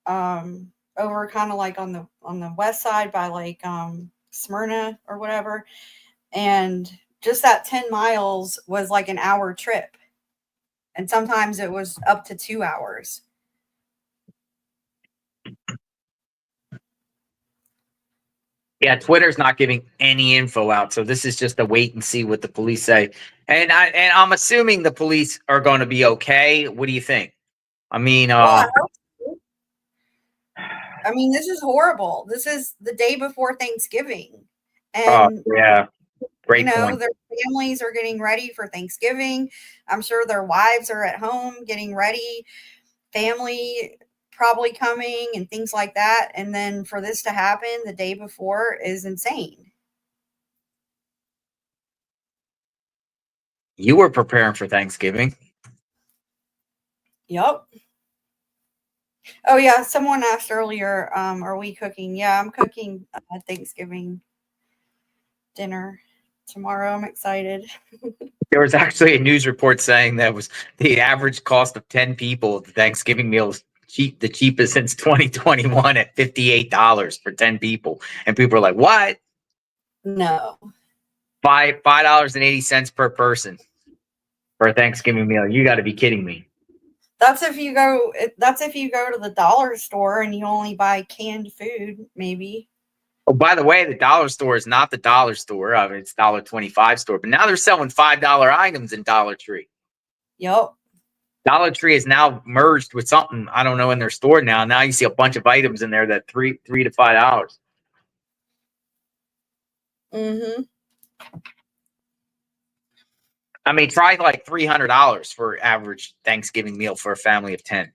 [SPEAKER 4] over kind of like on the west side by like Smyrna or whatever. And just that 10 miles was like an hour trip. And sometimes it was up to 2 hours.
[SPEAKER 1] Yeah, Twitter's not giving any info out, so this is just a wait and see what the police say. And I'm assuming the police are going to be okay. What do you think? I mean,
[SPEAKER 4] Well, this is horrible. This is the day before Thanksgiving. And
[SPEAKER 1] yeah, great point.
[SPEAKER 4] their families are getting ready for Thanksgiving. I'm sure their wives are at home getting ready. Family probably coming and things like that. And then for this to happen the day before is insane.
[SPEAKER 1] You were preparing for Thanksgiving.
[SPEAKER 4] Yep. Oh yeah, someone asked earlier, are we cooking? Yeah, I'm cooking Thanksgiving dinner tomorrow. I'm excited.
[SPEAKER 1] There was actually a news report saying that was the average cost of 10 people at the Thanksgiving meal is the cheapest since 2021 at $58 for 10 people. And people are like, what?
[SPEAKER 4] No.
[SPEAKER 1] $5.80 per person for a Thanksgiving meal. You got to be kidding me.
[SPEAKER 4] That's if you go to the dollar store and you only buy canned food, maybe.
[SPEAKER 1] Oh, by the way, the dollar store is not the dollar store. I mean, it's $1.25 store, but now they're selling $5 items in Dollar Tree.
[SPEAKER 4] Yep.
[SPEAKER 1] Dollar Tree is now merged with something, I don't know, in their store now. Now you see a bunch of items in there that $3 to $5.
[SPEAKER 4] Mm-hmm.
[SPEAKER 1] I mean, try like $300 for average Thanksgiving meal for a family of 10.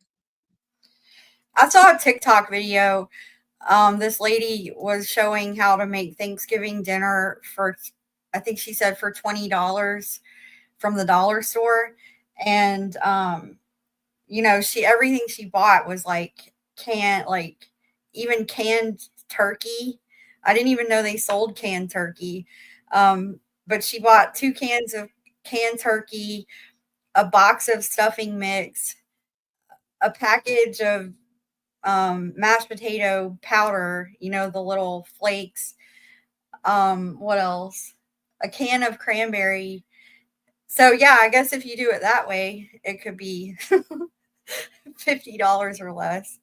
[SPEAKER 4] I saw a TikTok video. This lady was showing how to make Thanksgiving dinner for, I think she said for $20 from the dollar store. And, everything she bought was like even canned turkey. I didn't even know they sold canned turkey. But she bought 2 cans of canned turkey, a box of stuffing mix, a package of mashed potato powder, the little flakes. What else? A can of cranberry. So yeah, I guess if you do it that way, it could be $50 or less.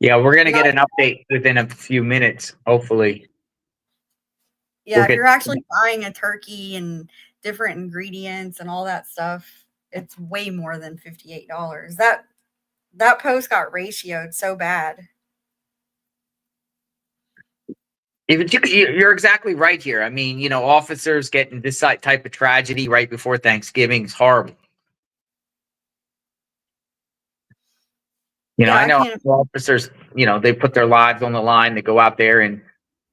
[SPEAKER 1] Yeah, we're going to get an update within a few minutes, hopefully.
[SPEAKER 4] Yeah, if you're actually buying a turkey and different ingredients and all that stuff, it's way more than $58. That post got ratioed so bad.
[SPEAKER 1] You're exactly right here. I mean, officers getting this type of tragedy right before Thanksgiving is horrible. I know officers, they put their lives on the line to go out there and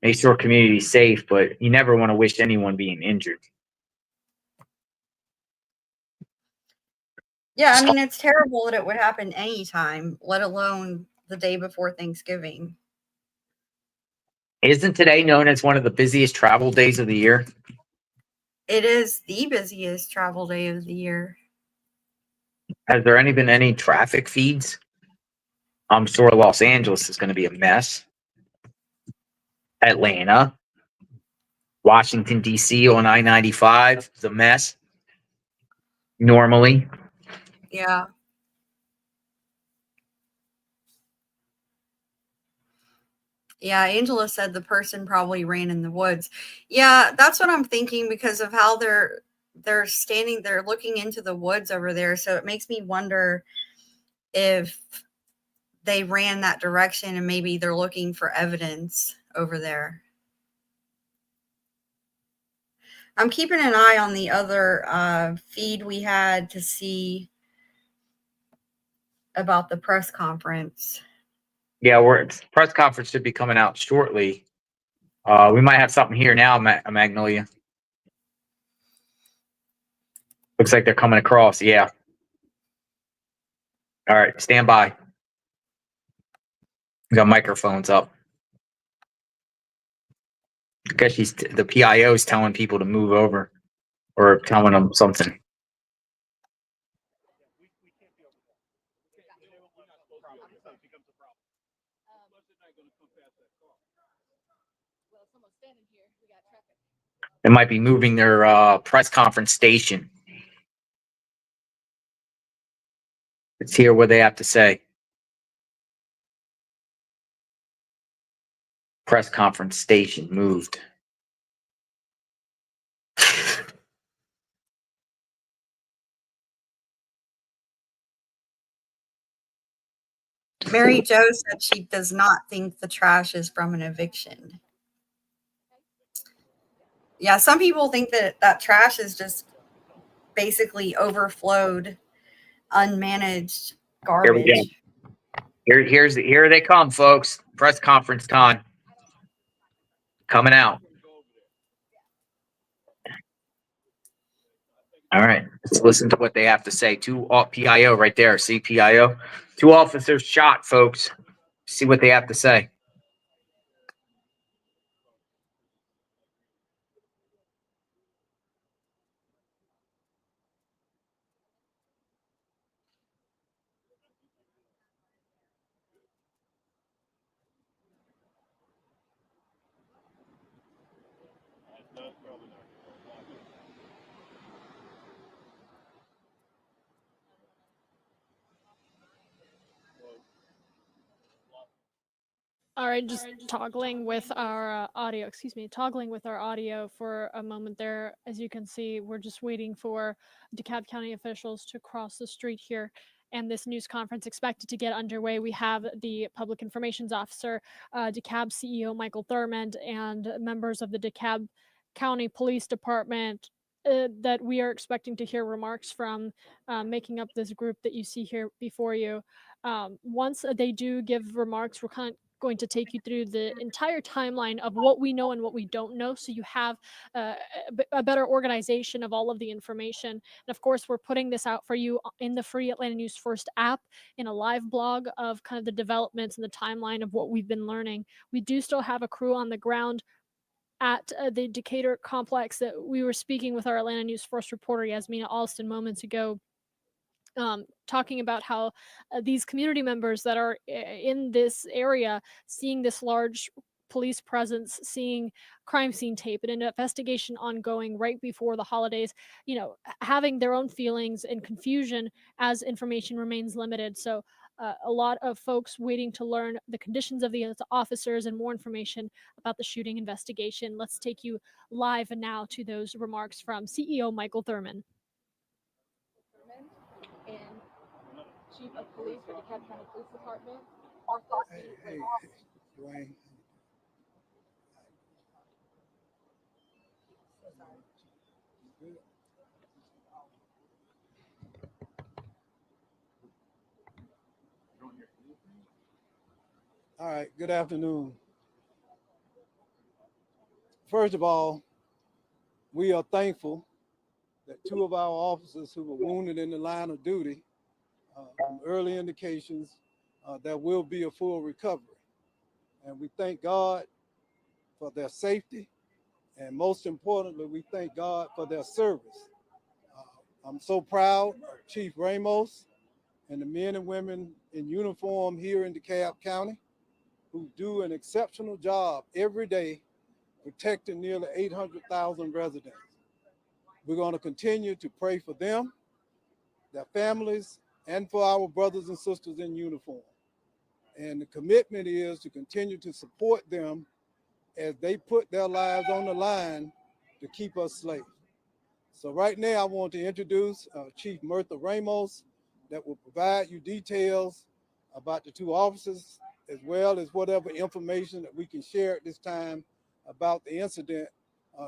[SPEAKER 1] make sure community's safe, but you never want to wish anyone being injured.
[SPEAKER 4] Yeah, it's terrible that it would happen anytime, let alone the day before Thanksgiving.
[SPEAKER 1] Isn't today known as one of the busiest travel days of the year?
[SPEAKER 4] It is the busiest travel day of the year.
[SPEAKER 1] Has there been any traffic feeds? I'm sure Los Angeles is going to be a mess. Atlanta, Washington, D.C. on I-95 is a mess. Normally.
[SPEAKER 4] Yeah. Yeah, Angela said the person probably ran in the woods. Yeah, that's what I'm thinking because of how they're standing there looking into the woods over there. So it makes me wonder if they ran that direction and maybe they're looking for evidence over there. I'm keeping an eye on the other feed we had to see about the press conference.
[SPEAKER 1] Yeah, press conference should be coming out shortly. We might have something here now, Magnolia. Looks like they're coming across. Yeah. All right, stand by. We got microphones up. I guess the PIO is telling people to move over or telling them something. They might be moving their press conference station. Let's hear what they have to say. Press conference station moved.
[SPEAKER 4] Mary Jo said she does not think the trash is from an eviction. Yeah, some people think that trash is just basically overflowed, unmanaged garbage.
[SPEAKER 1] Here we go. Here they come, folks. Press conference time. Coming out. All right, let's listen to what they have to say. Two PIO right there. See PIO? 2 officers shot, folks. See what they have to say.
[SPEAKER 2] All right, just toggling with our audio, toggling with our audio for a moment there. As you can see, we're just waiting for DeKalb County officials to cross the street here. And this news conference expected to get underway. We have the Public Information Officer, DeKalb CEO Michael Thurmond, and members of the DeKalb County Police Department that we are expecting to hear remarks from, making up this group that you see here before you. Once they do give remarks, we're kind of going to take you through the entire timeline of what we know and what we don't know, so you have a better organization of all of the information. And of course, we're putting this out for you in the free Atlanta News First app, in a live blog of kind of the developments and the timeline of what we've been learning. We do still have a crew on the ground at the Decatur complex that we were speaking with our Atlanta News First reporter Yasmina Alston moments ago, talking about how these community members that are in this area, seeing this large police presence, seeing crime scene tape and an investigation ongoing right before the holidays, having their own feelings and confusion as information remains limited. So a lot of folks waiting to learn the conditions of the officers and more information about the shooting investigation. Let's take you live now to those remarks from CEO Michael Thurmond. And Chief of Police for DeKalb County Police Department,
[SPEAKER 5] Hey, Dwayne. All right, good afternoon. First of all, we are thankful that 2 of our officers who were wounded in the line of duty, from early indications, there will be a full recovery. And we thank God for their safety. And most importantly, we thank God for their service. I'm so proud of Chief Ramos
[SPEAKER 6] and the men and women in uniform here in DeKalb County who do an exceptional job every day protecting nearly 800,000 residents. We're going to continue to pray for them, their families, and for our brothers and sisters in uniform. And the commitment is to continue to support them as they put their lives on the line to keep us safe. So right now, I want to introduce Chief Mirtha Ramos that will provide you details about the two officers, as well as whatever information that we can share at this time about the incident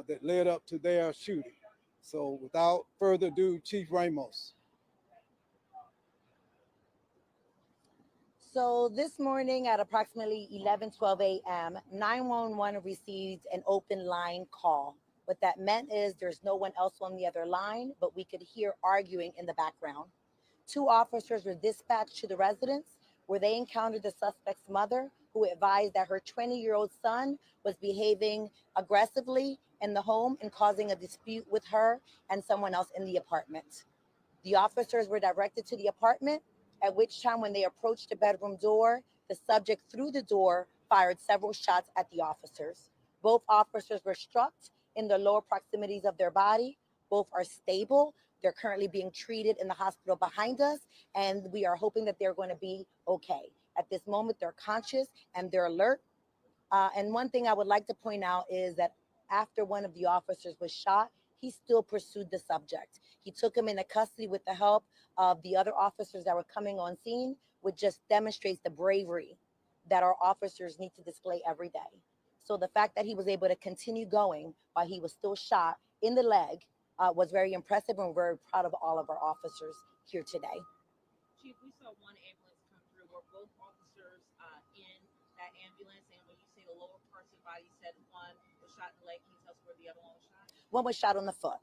[SPEAKER 6] that led up to their shooting. So without further ado, Chief Ramos.
[SPEAKER 7] So this morning at approximately 11:12 a.m., 911 received an open line call. What that meant is there's no one else on the other line, but we could hear arguing in the background. Two officers were dispatched to the residence where they encountered the suspect's mother, who advised that her 20-year-old son was behaving aggressively in the home and causing a dispute with her and someone else in the apartment. The officers were directed to the apartment, at which time when they approached the bedroom door, the subject through the door fired several shots at the officers. Both officers were struck in the lower proximities of their body. Both are stable. They're currently being treated in the hospital behind us, and we are hoping that they're going to be okay. At this moment, they're conscious and they're alert. And one thing I would like to point out is that after one of the officers was shot, he still pursued the subject. He took him into custody with the help of the other officers that were coming on scene, which just demonstrates the bravery that our officers need to display every day. So the fact that he was able to continue going while he was still shot in the leg was very impressive, and we're very proud of all of our officers here today.
[SPEAKER 8] Chief, we saw one ambulance come through. Were both officers in that ambulance? And when you say the lower parts of the body, you said one was shot in the leg. Can you tell us where the other one was shot?
[SPEAKER 7] One was shot on the foot,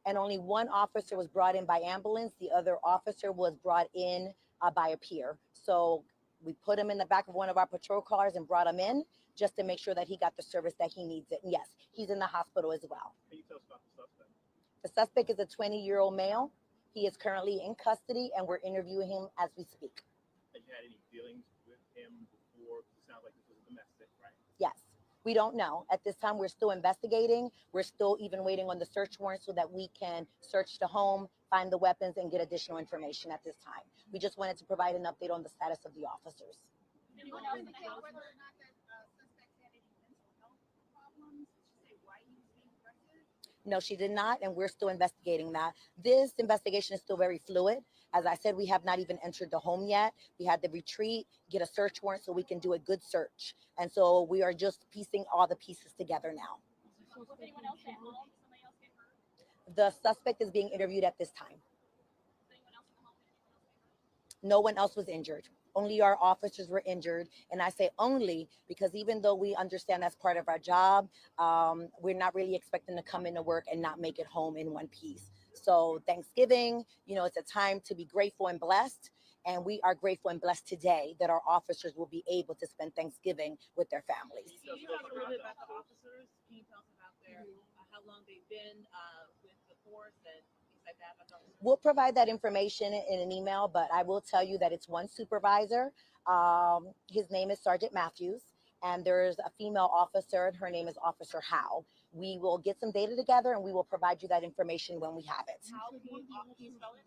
[SPEAKER 7] and only one officer was brought in by ambulance. The other officer was brought in by a peer. So we put him in the back of one of our patrol cars and brought him in just to make sure that he got the service that he needs it. And yes, he's in the hospital as well.
[SPEAKER 9] Can you tell us about the suspect?
[SPEAKER 7] The suspect is a 20-year-old male. He is currently in custody, and we're interviewing him as we speak.
[SPEAKER 9] Have you had any dealings with him before? It sounds like this was domestic, right?
[SPEAKER 7] Yes. We don't know. At this time, we're still investigating. We're still even waiting on the search warrant so that we can search the home, find the weapons, and get additional information at this time. We just wanted to provide an update on the status of the officers.
[SPEAKER 10] Anyone else indicate whether or not that suspect had any mental health problems? Did she say why he was being arrested?
[SPEAKER 7] No, she did not, and we're still investigating that. This investigation is still very fluid. As I said, we have not even entered the home yet. We had to retreat, get a search warrant so we can do a good search. And so we are just piecing all the pieces together now.
[SPEAKER 2] Was anyone else at home? Somebody else get hurt?
[SPEAKER 7] The suspect is being interviewed at this time.
[SPEAKER 2] Was anyone else in the home? Anyone else get hurt?
[SPEAKER 7] No one else was injured. Only our officers were injured. And I say only because even though we understand that's part of our job, we're not really expecting to come into work and not make it home in one piece. So Thanksgiving, it's a time to be grateful and blessed. And we are grateful and blessed today that our officers will be able to spend Thanksgiving with their families.
[SPEAKER 8] Can you talk a little bit about the officers? Can you tell us about how long they've been with the force and things like that?
[SPEAKER 7] We'll provide that information in an email, but I will tell you that it's one supervisor. His name is Sergeant Matthews, and there's a female officer, and her name is Officer Howe. We will get some data together, and we will provide you that information when we have it.
[SPEAKER 2] How can you spell it?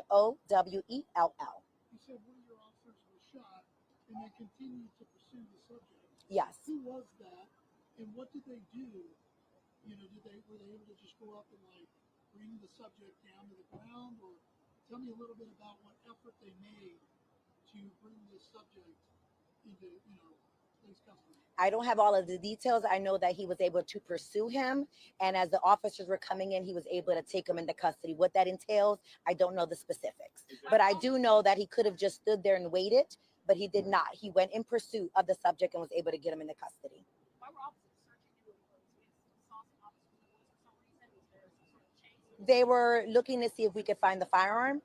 [SPEAKER 7] Howell.
[SPEAKER 5] You said one of your officers was shot and they continued to pursue the subject.
[SPEAKER 7] Yes.
[SPEAKER 5] Who was that, and what did they do? Were they able to just go up and bring the subject down to the ground, or tell me a little bit about what effort they made to bring this subject into police custody?
[SPEAKER 7] I don't have all of the details. I know that he was able to pursue him, and as the officers were coming in, he was able to take him into custody. What that entails, I don't know the specifics. But I do know that he could have just stood there and waited, but he did not. He went in pursuit of the subject and was able to get him into custody.
[SPEAKER 2] Why were officers searching you? We saw some officers in the woods for some reason. Was there some sort of chase?
[SPEAKER 7] They were looking to see if we could find the firearm,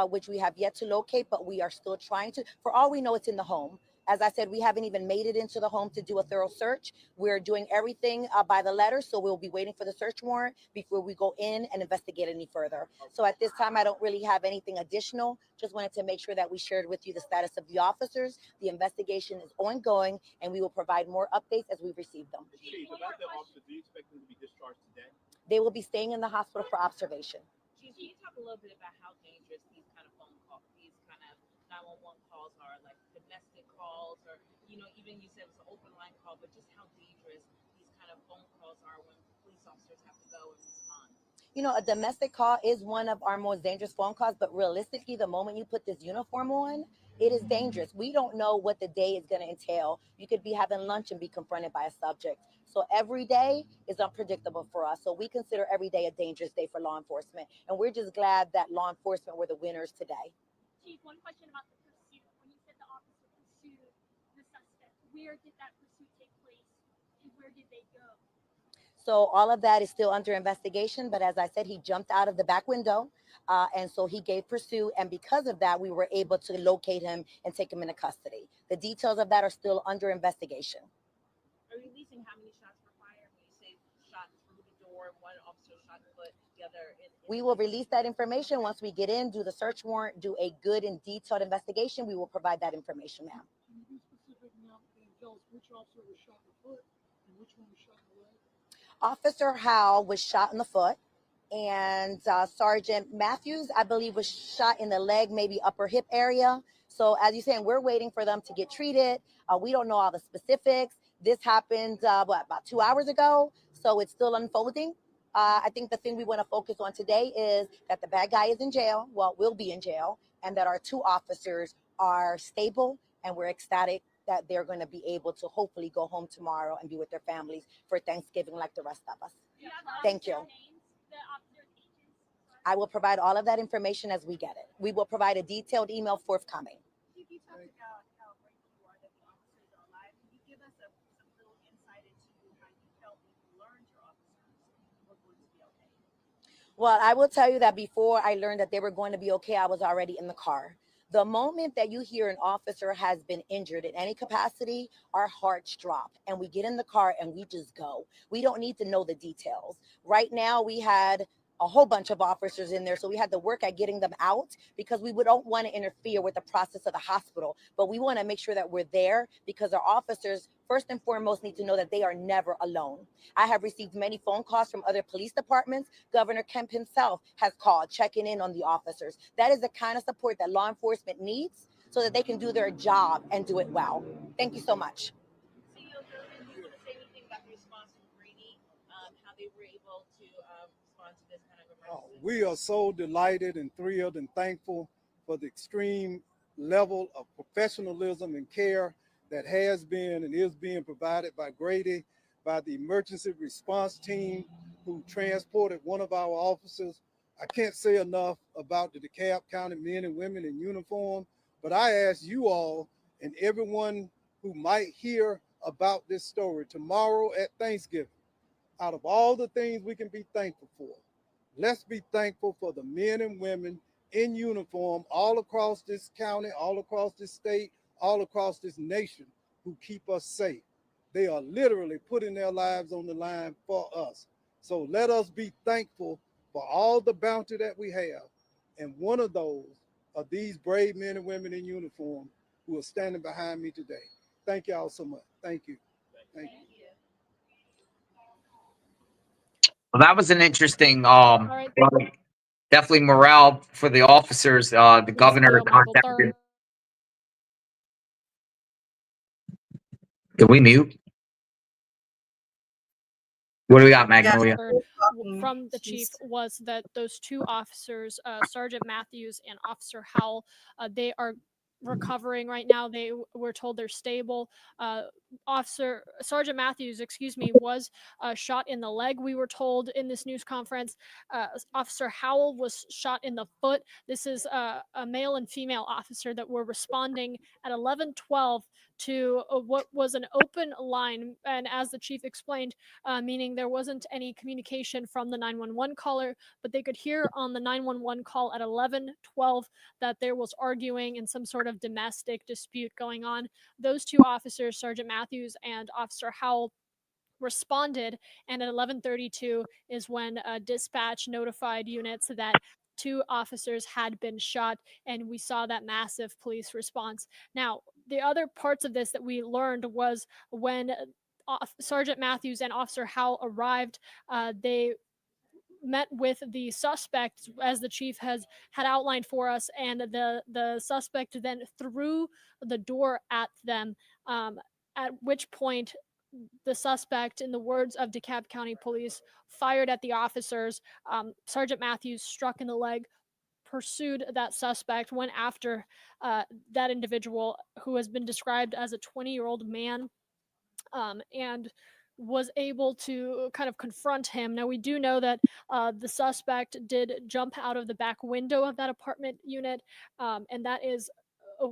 [SPEAKER 7] which we have yet to locate, but we are still trying to. For all we know, it's in the home. As I said, we haven't even made it into the home to do a thorough search. We're doing everything by the letter, so we'll be waiting for the search warrant before we go in and investigate any further. So at this time, I don't really have anything additional. Just wanted to make sure that we shared with you the status of the officers. The investigation is ongoing, and we will provide more updates as we receive them.
[SPEAKER 9] Chief, about the officers, do you expect them to be discharged today?
[SPEAKER 7] They will be staying in the hospital for observation.
[SPEAKER 8] Chief, can you talk a little bit about how dangerous these kind of phone calls, these kind of 911 calls are, like domestic calls, or, you know, even you said it was an open line call, but just how dangerous these kind of phone calls are when police officers have to go and respond?
[SPEAKER 7] You know, a domestic call is one of our most dangerous phone calls, but realistically, the moment you put this uniform on, it is dangerous. We don't know what the day is going to entail. You could be having lunch and be confronted by a subject. So every day is unpredictable for us. So we consider every day a dangerous day for law enforcement. And we're just glad that law enforcement were the winners today.
[SPEAKER 10] Chief, one question about the pursuit. When you said the officer pursued the suspect, where did that pursuit take place and where did they go?
[SPEAKER 7] So all of that is still under investigation. But as I said, he jumped out of the back window. And so he gave pursuit. And because of that, we were able to locate him and take him into custody. The details of that are still under investigation.
[SPEAKER 8] Are you releasing how many shots were fired when you say shot through the door, one officer shot the foot, the other in
[SPEAKER 7] We will release that information once we get in, do the search warrant, do a good and detailed investigation. We will provide that information, ma'am.
[SPEAKER 5] Can you be specific now and tell us which officer was shot in the foot and which one was shot in the leg?
[SPEAKER 7] Officer Howell was shot in the foot, and Sergeant Matthews, I believe, was shot in the leg, maybe upper hip area. So as you're saying, we're waiting for them to get treated. We don't know all the specifics. This happened, about 2 hours ago, so it's still unfolding. I think the thing we want to focus on today is that the bad guy is in jail, well, will be in jail, and that our two officers are stable, and we're ecstatic that they're going to be able to hopefully go home tomorrow and be with their families for Thanksgiving like the rest of us. Thank you. I will provide all of that information as we get it. We will provide a detailed email forthcoming.
[SPEAKER 10] Chief, you talked about how grateful you are that the officers are alive. Can you give us some little insight into how you felt when you learned your officers were going to be okay?
[SPEAKER 7] Well, I will tell you that before I learned that they were going to be okay, I was already in the car. The moment that you hear an officer has been injured in any capacity, our hearts drop and we get in the car and we just go. We don't need to know the details. Right now, we had a whole bunch of officers in there, so we had to work at getting them out because we don't want to interfere with the process of the hospital, but we want to make sure that we're there because our officers, first and foremost, need to know that they are never alone. I have received many phone calls from other police departments. Governor Kemp himself has called, checking in on the officers. That is the kind of support that law enforcement needs so that they can do their job and do it well. Thank you so much.
[SPEAKER 8] CEO Thurman, do you want to say anything about the response from Greedy, how they were able to respond to this kind of emergency?
[SPEAKER 6] We are so delighted and thrilled and thankful for the extreme level of professionalism and care that has been and is being provided by Grady, by the emergency response team who transported one of our officers. I can't say enough about the DeKalb County men and women in uniform, but I ask you all and everyone who might hear about this story tomorrow at Thanksgiving, out of all the things we can be thankful for, let's be thankful for the men and women in uniform all across this county, all across this state, all across this nation who keep us safe. They are literally putting their lives on the line for us. So let us be thankful for all the bounty that we have. And one of those are these brave men and women in uniform who are standing behind me today. Thank y'all so much. Thank you. Thank you.
[SPEAKER 1] Well, that was an interesting,
[SPEAKER 2] right.
[SPEAKER 1] definitely morale for the officers. The
[SPEAKER 2] Please
[SPEAKER 1] governor
[SPEAKER 2] stay on mobile
[SPEAKER 1] contacted. Did we mute? What do we got, Magnolia?
[SPEAKER 2] heard from the chief was that those two officers, Sergeant Matthews and Officer Howell, they are recovering right now. They were told they're stable. Sergeant Matthews, was shot in the leg. We were told in this news conference. Officer Howell was shot in the foot. This is a male and female officer that were responding at 11:12 to what was an open line. And as the chief explained, meaning there wasn't any communication from the 911 caller, but they could hear on the 911 call at 11:12 that there was arguing and some sort of domestic dispute going on. Those two officers, Sergeant Matthews and Officer Howell, responded, and at 11:32 is when dispatch notified units that two officers had been shot, and we saw that massive police response. Now, the other parts of this that we learned was when Sergeant Matthews and Officer Howell arrived, they met with the suspect, as the chief had outlined for us, and the suspect then threw the door at them, at which point the suspect, in the words of DeKalb County Police, fired at the officers. Sergeant Matthews struck in the leg, pursued that suspect, went after that individual who has been described as a 20-year-old man, and was able to kind of confront him. Now, we do know that the suspect did jump out of the back window of that apartment unit, and that is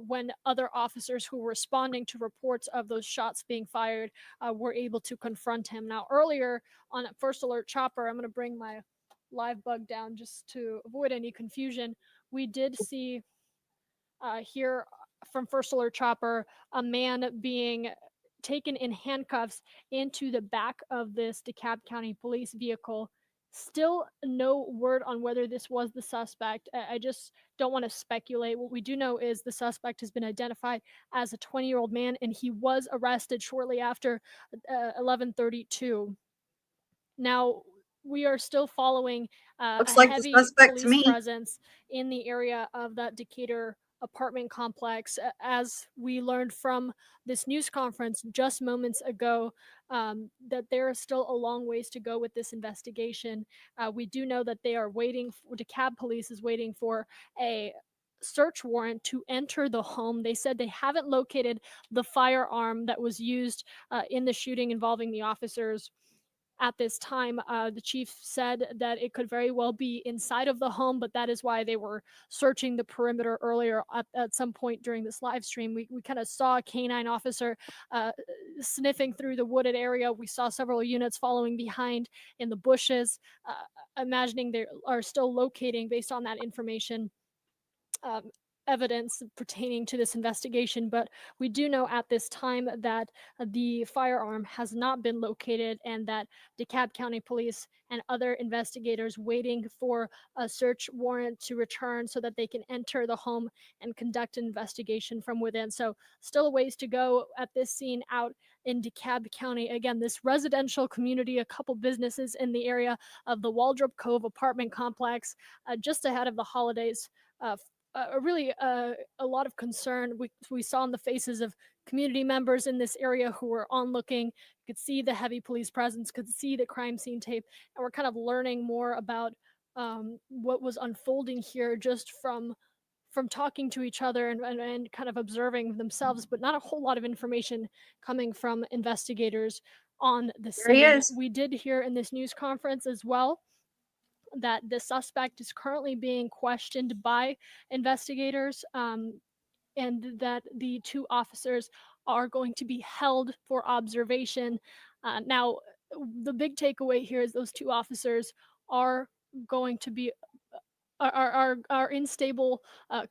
[SPEAKER 2] when other officers who were responding to reports of those shots being fired were able to confront him. Now, earlier on First Alert Chopper, I'm going to bring my live bug down just to avoid any confusion. We did see here from First Alert Chopper a man being taken in handcuffs into the back of this DeKalb County Police vehicle. Still no word on whether this was the suspect. I just don't want to speculate. What we do know is the suspect has been identified as a 20-year-old man, and he was arrested shortly after 11:32. Now, we are still following
[SPEAKER 4] Looks
[SPEAKER 2] a
[SPEAKER 4] like the
[SPEAKER 2] heavy
[SPEAKER 4] suspect to
[SPEAKER 2] police
[SPEAKER 4] me.
[SPEAKER 2] presence in the area of that Decatur apartment complex. As we learned from this news conference just moments ago, that there is still a long ways to go with this investigation. We do know that they are waiting, DeKalb police is waiting for a search warrant to enter the home. They said they haven't located the firearm that was used in the shooting involving the officers. At this time, the chief said that it could very well be inside of the home, but that is why they were searching the perimeter earlier at some point during this live stream. We kind of saw a canine officer sniffing through the wooded area. We saw several units following behind in the bushes, imagining they are still locating, based on that information, evidence pertaining to this investigation. But we do know at this time that the firearm has not been located, and that DeKalb County Police and other investigators waiting for a search warrant to return so that they can enter the home and conduct an investigation from within. So still a ways to go at this scene out in DeKalb County. Again, this residential community, a couple businesses in the area of the Waldrop Cove apartment complex, just ahead of the holidays. Really a lot of concern we saw in the faces of community members in this area who were onlooking. You could see the heavy police presence, could see the crime scene tape, and we're kind of learning more about what was unfolding here just from talking to each other and kind of observing themselves, but not a whole lot of information coming from investigators on the
[SPEAKER 4] There he
[SPEAKER 2] scene.
[SPEAKER 4] is.
[SPEAKER 2] We did hear in this news conference as well that the suspect is currently being questioned by investigators, and that the two officers are going to be held for observation. Now, the big takeaway here is those two officers are going to be are in stable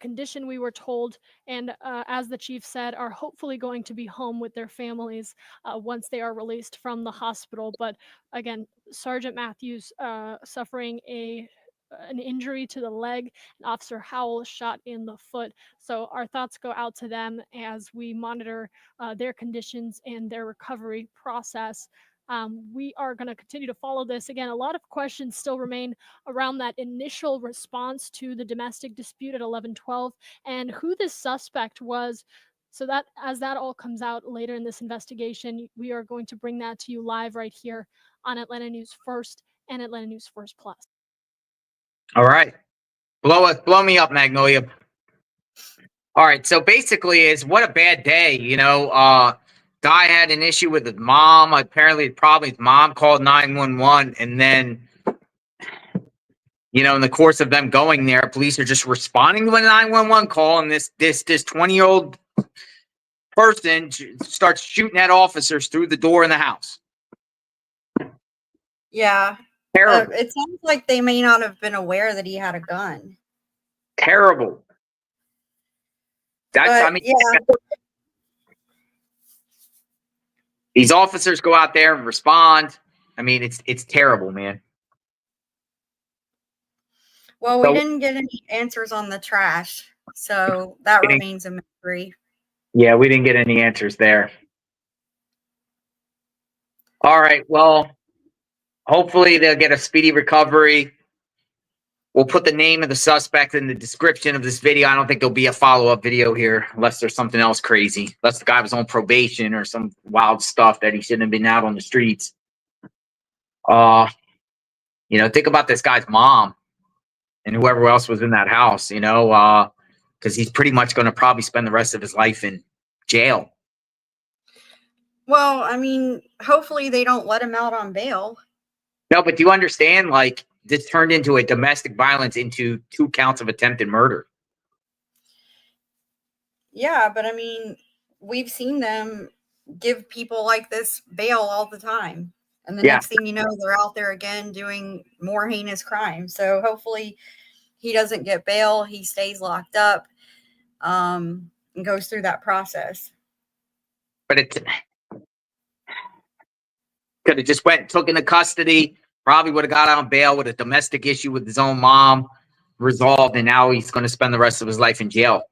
[SPEAKER 2] condition, we were told, and as the chief said, are hopefully going to be home with their families once they are released from the hospital. But again, Sergeant Matthews suffering an injury to the leg, and Officer Howell shot in the foot. So our thoughts go out to them as we monitor their conditions and their recovery process. We are going to continue to follow this. Again, a lot of questions still remain around that initial response to the domestic dispute at 11:12 and who this suspect was. So that as that all comes out later in this investigation, we are going to bring that to you live right here on Atlanta News First and Atlanta News First Plus.
[SPEAKER 1] All right. Blow me up, Magnolia. All right. So basically is what a bad day, guy had an issue with his mom. Apparently, probably his mom called 911, and then, in the course of them going there, police are just responding to a 911 call, and this 20-year-old person starts shooting at officers through the door in the house.
[SPEAKER 4] Yeah.
[SPEAKER 1] Terrible.
[SPEAKER 4] It sounds like they may not have been aware that he had a gun.
[SPEAKER 1] Terrible. That's, I
[SPEAKER 4] But
[SPEAKER 1] mean,
[SPEAKER 4] yeah,
[SPEAKER 1] these officers go out there and respond. I mean, it's terrible, man.
[SPEAKER 4] well, we
[SPEAKER 1] So-
[SPEAKER 4] didn't get any answers on the trash, so that
[SPEAKER 1] Didn't-
[SPEAKER 4] remains a mystery.
[SPEAKER 1] Yeah, we didn't get any answers there. All right. Well, hopefully they'll get a speedy recovery. We'll put the name of the suspect in the description of this video. I don't think there'll be a follow-up video here unless there's something else crazy. Unless the guy was on probation or some wild stuff that he shouldn't have been out on the streets. You know, think about this guy's mom and whoever else was in that house, you know, because he's pretty much going to probably spend the rest of his life in jail.
[SPEAKER 4] Well, I mean, hopefully they don't let him out on bail.
[SPEAKER 1] No, but do you understand? Like, this turned into a domestic violence into 2 counts of attempted murder.
[SPEAKER 4] Yeah, but I mean, we've seen them give people like this bail all the time. And the
[SPEAKER 1] Yeah.
[SPEAKER 4] next thing you know, they're out there again doing more heinous crimes. So hopefully he doesn't get bail. He stays locked up and goes through that process.
[SPEAKER 1] But it could have just went, took into custody, probably would have got out on bail with a domestic issue with his own mom resolved, and now he's going to spend the rest of his life in jail.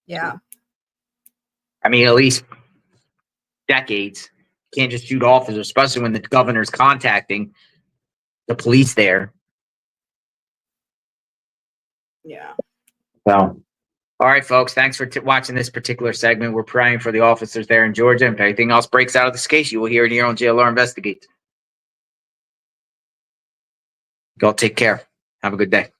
[SPEAKER 4] Yeah.
[SPEAKER 1] I mean, at least decades. Can't just shoot officers, especially when the governor's contacting the police there.
[SPEAKER 4] Yeah.
[SPEAKER 1] So, all right, folks, thanks for watching this particular segment. We're praying for the officers there in Georgia. And if anything else breaks out of this case, you will hear it here on JLR Investigate. Y'all take care. Have a good day.